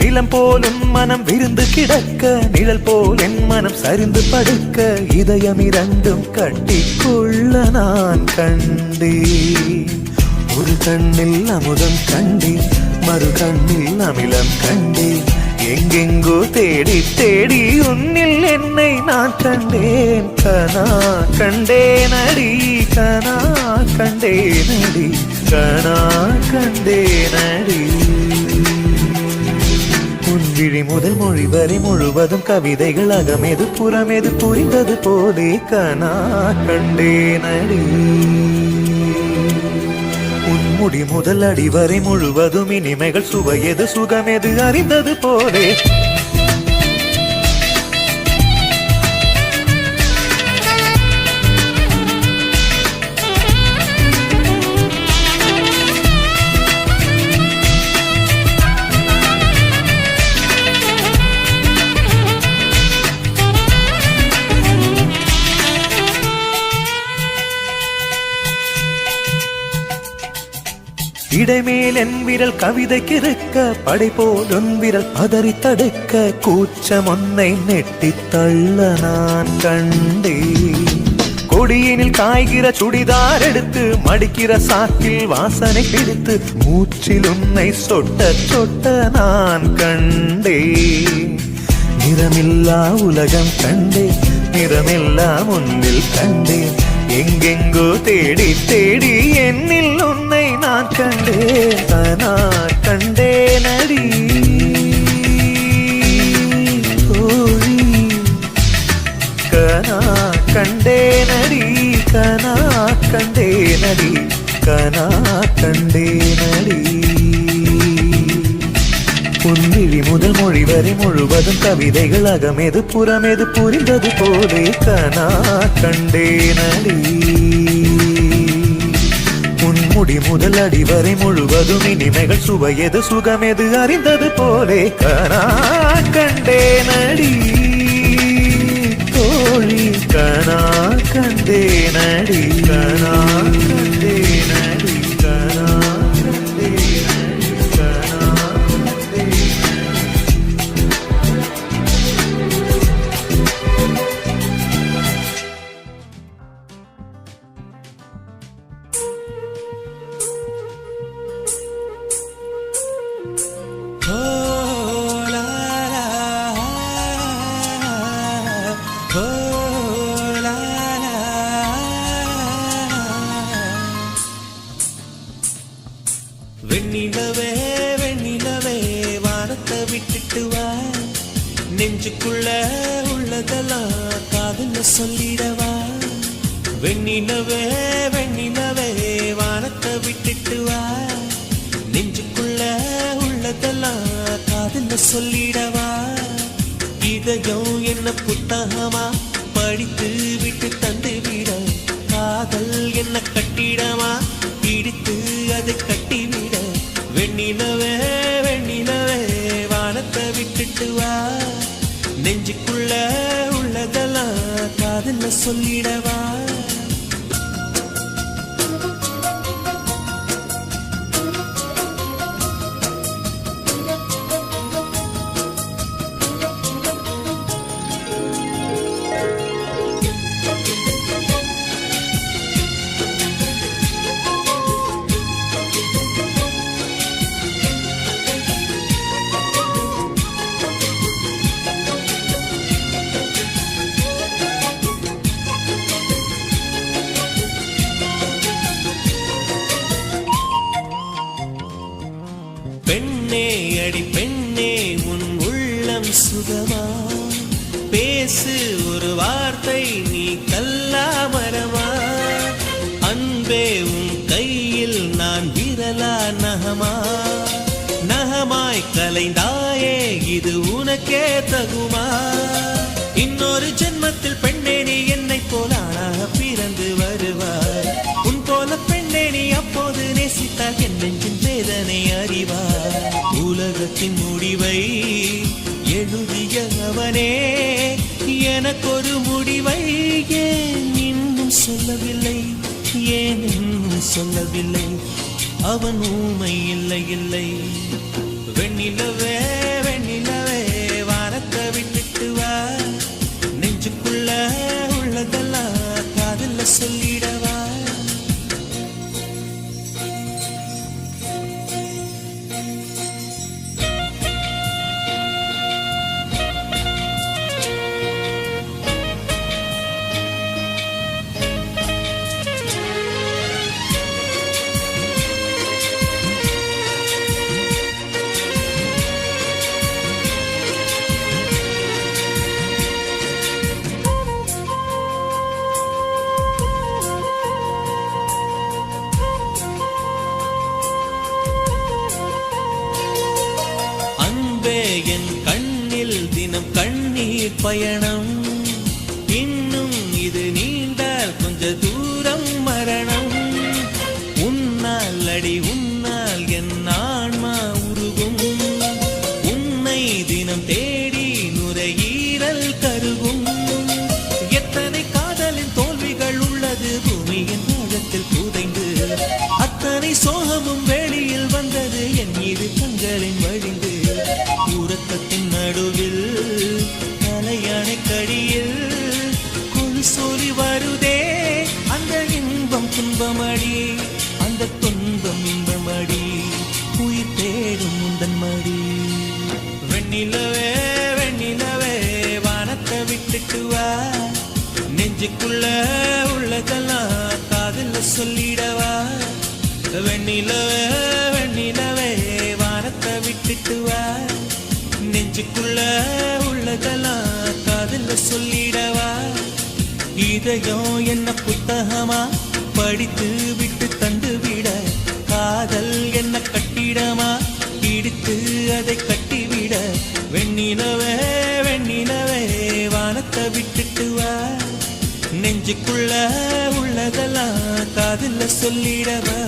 நிலம் போலும் மனம் விருந்து கிடக்க நிழல் போல் என் மனம் சரிந்து படுக்க இதயம் இரண்டும் கட்டிக்கொள்ள நான் கண்டே. ஒரு கண்ணில் அமுதம் கண்டேன் மறு கண்ணில் அமிலம் கண்டேன் எங்கெங்கோ தேடி தேடி உன்னில் என்னை நான் கண்டேன். கனா கண்டேனடி கனா கண்டேனடி கனா கண்டேனடி. உன்விழி முதல் மொழி வரை முழுவதும் கவிதைகள் அகமெது புறமெது புரிந்தது போலே கனா கண்டேனடி. முடி முதல் அடி வரை முழுவதும் இனிமைகள் சுவையது சுகமெது அறிந்தது போலே. இடைமேல் என் விரல் கவிதைக்கு இருக்க படை போல் உன் விரல் பதறி தடுக்க கூச்சம் ஒன்னை நெட்டி தள்ள நான் கண்டே. கொடியினில் காய்கிற சுடிதார் எடுத்து மடிக்கிற சாக்கில் வாசனை பிடித்து மூச்சில் உன்னை சொட்ட சொட்ட நான் கண்டே. நிறமில்லா உலகம் கண்டே நிறமில்லா முன்னில் கண்டேன் எங்கெங்கோ தேடி தேடி என்னில் உன்னை நான் கண்டேன். கனா கண்டேனடி தோழி கனா கண்டேனடி கனா கண்டேனடி கனா கண்டேனடி. உன்விழி முதல் மொழி வரை முழுவதும் கவிதைகள் அகமெது புறமெது புரிந்தது போலே கனா கண்டேனடி. உன்முடி முதல் அடி வரை முழுவதும் இனிமைகள் சுவையது சுகமெது அறிந்தது போலே கனா கண்டேனடி தோழி கனா கண்டேனடி கனா கண்டேனடி கனா வெண்ணிலவே வெண்ணிலவே வானத்தை விட்டுட்டு வா, நெஞ்சுக்குள்ள உள்ளதெல்லாம் காதுல சொல்லிடவா. வெண்ணிலவே வெண்ணிலவே வானத்தை விட்டுட்டு வா, நெஞ்சுக்குள்ள உள்ளதெல்லாம் காதுல சொல்லிடவா. இதயம் என்ன புத்தகமா படித்து விட்டு தந்து விட, காதல் என்ன கட்டிடமா பிடித்து அதை கட்டிவிட. வெண்ணிலவே வெண்ணிலவே வானத்தை விட்டுட்டு வா, நெஞ்சுக்குள்ள உள்ளதெல்லாம் காதுல சொல்லிடவா. பெண்ணே அடி பெண்ணே உன் உள்ளம் சுகமா, பேசு ஒரு வார்த்தை நீ கல்லா மரமா. அன்பே உன் கையில் நான் விரலா நகமா, நகமாய் கலைந்தாயே இது உனக்கே தகுமா. இன்னொரு ஜென்மத்தில் பெண்ணே நீ என்னை போல ஆளாக பிறந்து வருவாய். உன் போல பெண்ணே நீ அப்போது நேசித்தால் என் நெஞ்சின் வேதனை அறிவார். உலகத்தின் முடிவை எழுதிய அவனே எனக்கொரு முடிவை ஏன் இன்னும் சொல்லவில்லை, ஏன் இன்னும் சொல்லவில்லை. அவன் ஊமை இல்லை இல்லை. வெண்ணிலவே வெண்ணிலவே வானத்தை விட்டுட்டு வா, நெஞ்சுக்குள்ள உள்ளதெல்லாம் காதுல சொல்லிடவா. என் கண்ணில் தினம் கண்ணீர் பயணம், இன்னும் இது நீண்டால் கொஞ்ச தூரம் மரணம். உன்னால் அடி உன்னால் என் ஆன்மா உருகும், உன்னை தினம் தேடி நுரையீரல் கருகும். எத்தனை காதலின் தோல்விகள் உள்ளது பூமியின் ஆழத்தில் புதைந்து, அத்தனை சோகமும் வெளியில் வந்தது என் இரு கண்களின் வழிந்து. உறக்கத்தின் நடுவில் தலையணை கடியில் கொழு சொல்லி வருதே, அந்த இன்பம் துன்பமடி, அந்த துன்பம் இன்பமடி, உயிர் தேடும் உந்தன் மடி. வெண்ணிலவே வெண்ணிலவே வானத்தை விட்டுட்டு வா, நெஞ்சுக்குள்ள உள்ளதெல்லாம் காதுல சொல்லிடவா. வெண்ணிலவே வெண்ணிலவே வானத்தை விட்டுட்டு வா, நெஞ்சுக்குள்ள உள்ளதெல்லாம் காதுல சொல்லிடவா. இதயம் என்ன புத்தகமா படித்து விட்டு தந்து விட, காதல் என்ன கட்டிடமா பிடித்து அதை கட்டிவிட. வெண்ணிலவே வெண்ணிலவே வானத்தை விட்டுட்டு வா, நெஞ்சுக்குள்ள உள்ளதெல்லாம் காதுல சொல்லிடவா.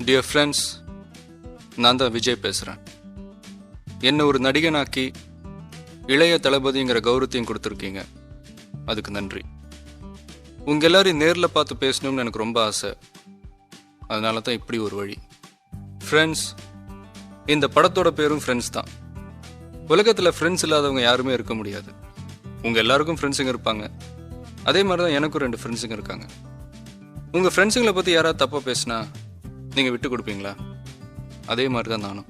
டியர் ஃப்ரெண்ட்ஸ், நான் தான் விஜய் பேசுகிறேன். என்னை ஒரு நடிகனாக்கி இளைய தளபதிங்கிற கௌரவத்தையும் கொடுத்துருக்கீங்க, அதுக்கு நன்றி. உங்கள் எல்லாரையும் நேரில் பார்த்து பேசணும்னு எனக்கு ரொம்ப ஆசை, அதனால தான் இப்படி ஒரு வழி. ஃப்ரெண்ட்ஸ், இந்த படத்தோட பேரும் ஃப்ரெண்ட்ஸ் தான். உலகத்தில் ஃப்ரெண்ட்ஸ் இல்லாதவங்க யாருமே இருக்க முடியாது. உங்கள் எல்லாருக்கும் ஃப்ரெண்ட்ஸுங்க இருப்பாங்க, அதே மாதிரி தான் எனக்கும் 2 ஃப்ரெண்ட்ஸுங்க இருக்காங்க. உங்கள் ஃப்ரெண்ட்ஸுங்களை பற்றி யாராவது தப்பாக பேசினா நீங்கள் விட்டு கொடுப்பீங்களா? அதே மாதிரி தான் நானும்.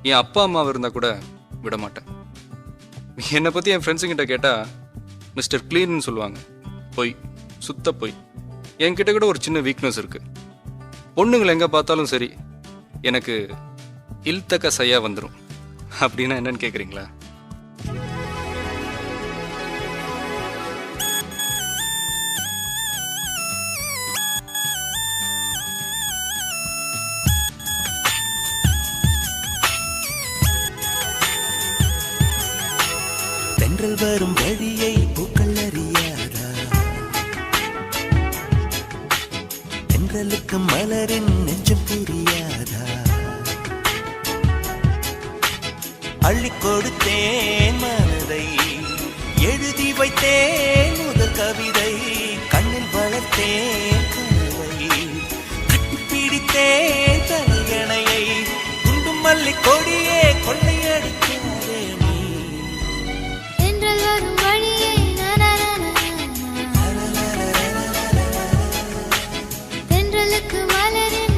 என் அப்பா அம்மாவை இருந்தால் கூட விட மாட்டேன். என்னை பற்றி என் ஃப்ரெண்ட்ஸுங்கிட்ட கேட்டால் மிஸ்டர் க்ளீன்னு சொல்லுவாங்க. பொய், சுத்த பொய். என்கிட்ட கூட ஒரு சின்ன வீக்னஸ் இருக்குது. பொண்ணுங்களை எங்கே பார்த்தாலும் சரி, எனக்கு இல்தக்க சையா வந்துடும். அப்படின்னா என்னன்னு கேட்குறீங்களா? தென்றல் வரும் வழியை பூக்கள் அறியாதா? தென்றலுக்கு மலரின் நெஞ்சம் புரியாதா? அள்ளி கொடுத்தேன் மனதை, எழுதி வைத்தேன் முதல் கவிதை, கண்ணில் வளர்த்தேன் கனவை, கட்டிப்பிடித்தேன் தலையணையை, குண்டும் மல்லி கொடியே கொள்ளையடிக்காதே நீ. தென்றல் வரும் வழியை தென்றலுக்கு மலரின்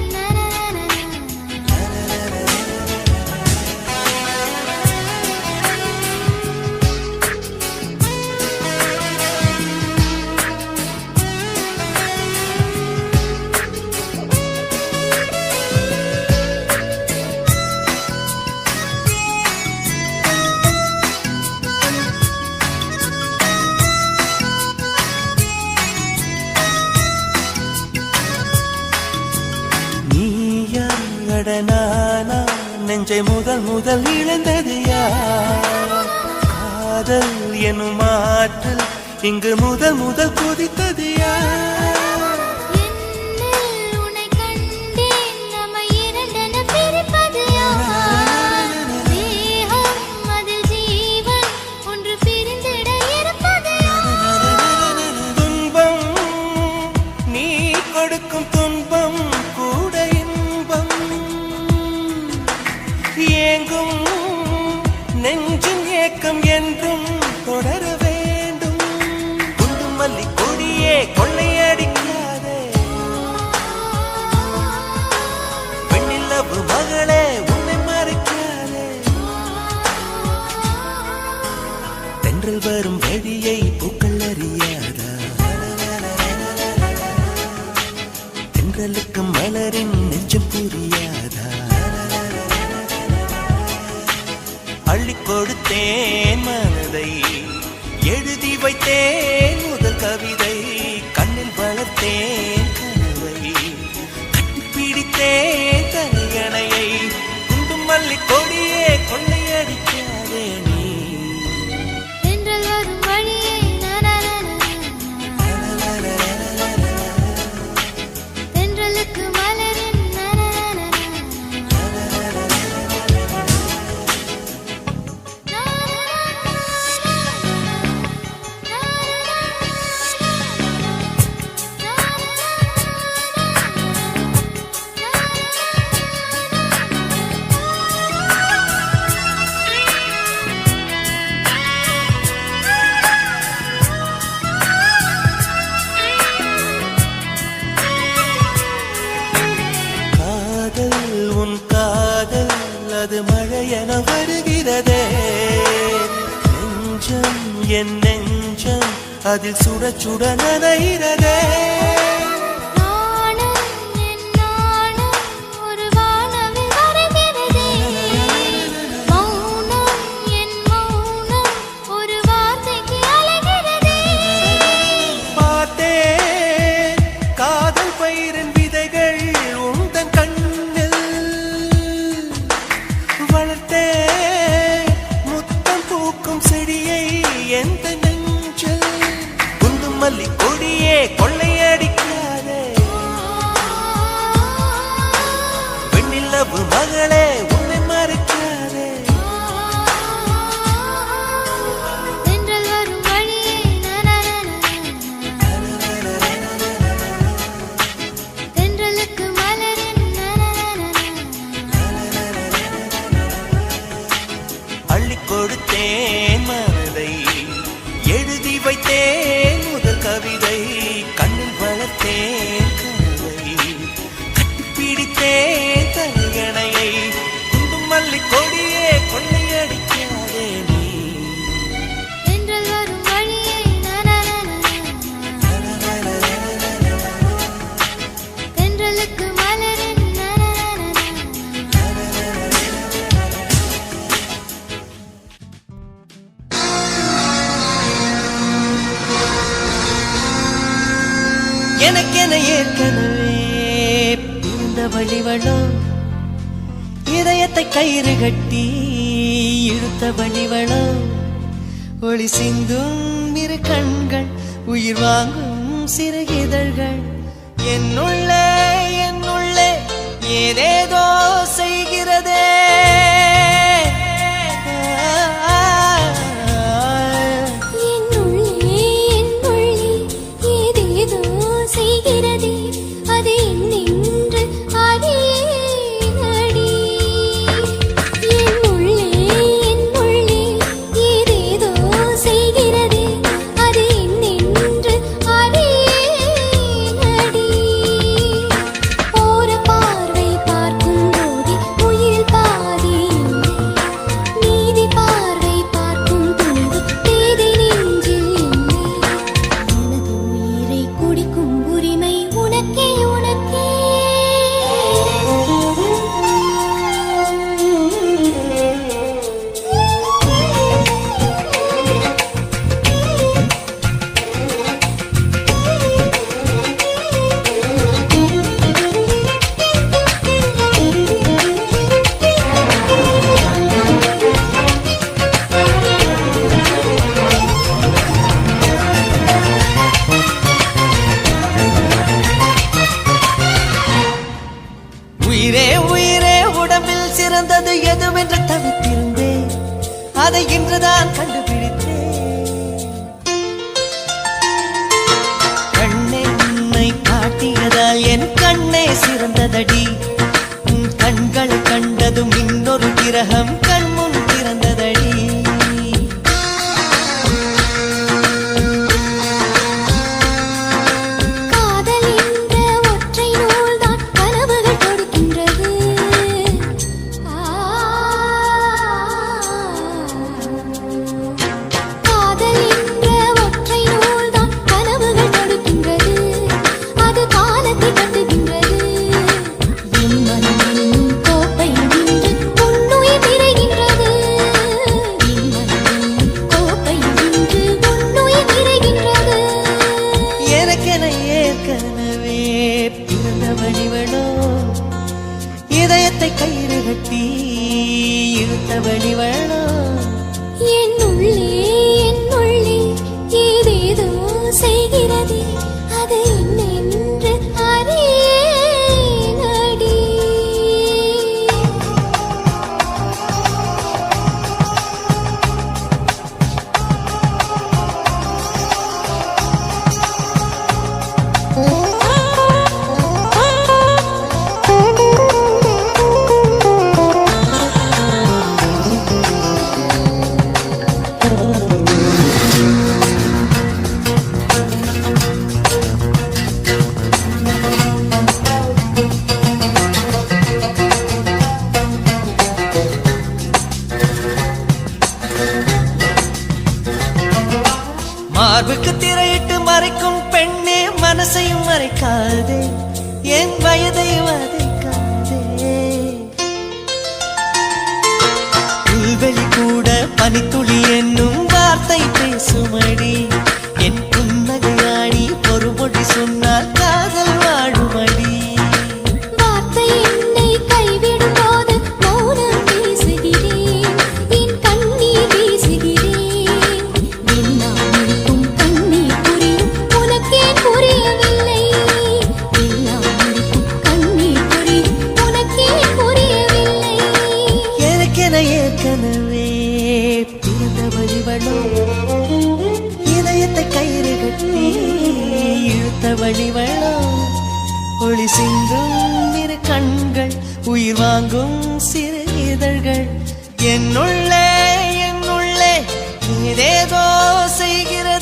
நானா நெஞ்சை முதல் முதல் இழந்தது யார்? காதல் எனும் ஆற்றல் இங்கு முதல் முதல் கொதித்தது யார்? என்னில் உன்னை கண்டேன், நம்மை இரண்டென பிரிப்பது யார்? தேகம் அதில் ஜீவன் ஒன்று பிரிந்திட இருப்பது யார்? துன்பம் நீ கொடுக்கும் துன்பம் கூட இன்பம், ஏங்கும் நெஞ்சின் ஏக்கம் என்றும் தொடர வேண்டும். குண்டும் மல்லி கொடியே கொள்ளையடிக்காதே, பெண்ணிலவு மகளே உன்னை மறைக்காதே. தென்றல் வரும் வழியை பூக்கள் அறியாதா? தென்றலுக்கு மலரின் நெஞ்சம் புரியாதா? அள்ளி கொடுத்தேன் மனதை, எழுதி வைத்தேன் முதல் கவிதை, கண்ணில் வளர்த்தேன் கனவை, கட்டிப்பிடித்தேன் தலையணையை, குண்டும் மல்லி கொடியே கொள்ளையடிக்காதே நீ. தென்றல் வரும் வழியை தென்றலுக்கு மலரின் அது மழையென வருகிறதே. நெஞ்சம் என் நெஞ்சம் அதில் சுட சுட நனைகிறதே. மல்லி கொடியே கொள்ளையடிக்காதே, ஏற்கனவே பிறந்த வழிவளோ இதயத்தை கயிறு கட்டி இழுத்த வழிவளோ ஒளி சிந்தும் இரு கண்கள் உயிர் வாங்கும் சிறு இதழ்கள் என்னுள்ளே ஏதேதோ செய்கிறதே சிறந்தது எதுவென்று தவித்திருந்தேன் அதை இன்றுதான் கண்டுபிடித்தேன் கண்ணென்னை காட்டியதால் என் கண்ணே சிறந்ததடி உன் கண்களை கண்டதும் இன்னொரு கிரகம் கண்முன் திறந்ததடி இதயத்தை கயிறு கட்டி இழுத்த வழிவளோ என்னுள்ளே ஏதேதோ செய்கிறதே அது என்னென்று அறியேனடி மார்புக்கு திரையிட்டு மறைக்கும் பெண்ணே மனசையும் மறைக்காதே என் வயதை வதைக்காதே புல்வெளி கூட பனித்துளி என்னும் வார்த்தை பேசுமடி என் புன்னகையாடி ஒரு மொழி சொன்னால் காதல் வாழுமடி வார்த்தை என்னை கைவிடும் போது மௌனம் பேசுகிறேன் என் கண்ணீர் வீசுகிறேன் ஏற்கனவே பிறந்த வழிவளோ இதயத்தை கயிறு கட்டி இழுத்த வழிவளோ ஒளி சிந்தும் இரு கண்கள் உயிர் வாங்கும் சிறு இதழ்கள் என்னுள்ளே ஏதேதோ செய்கிறது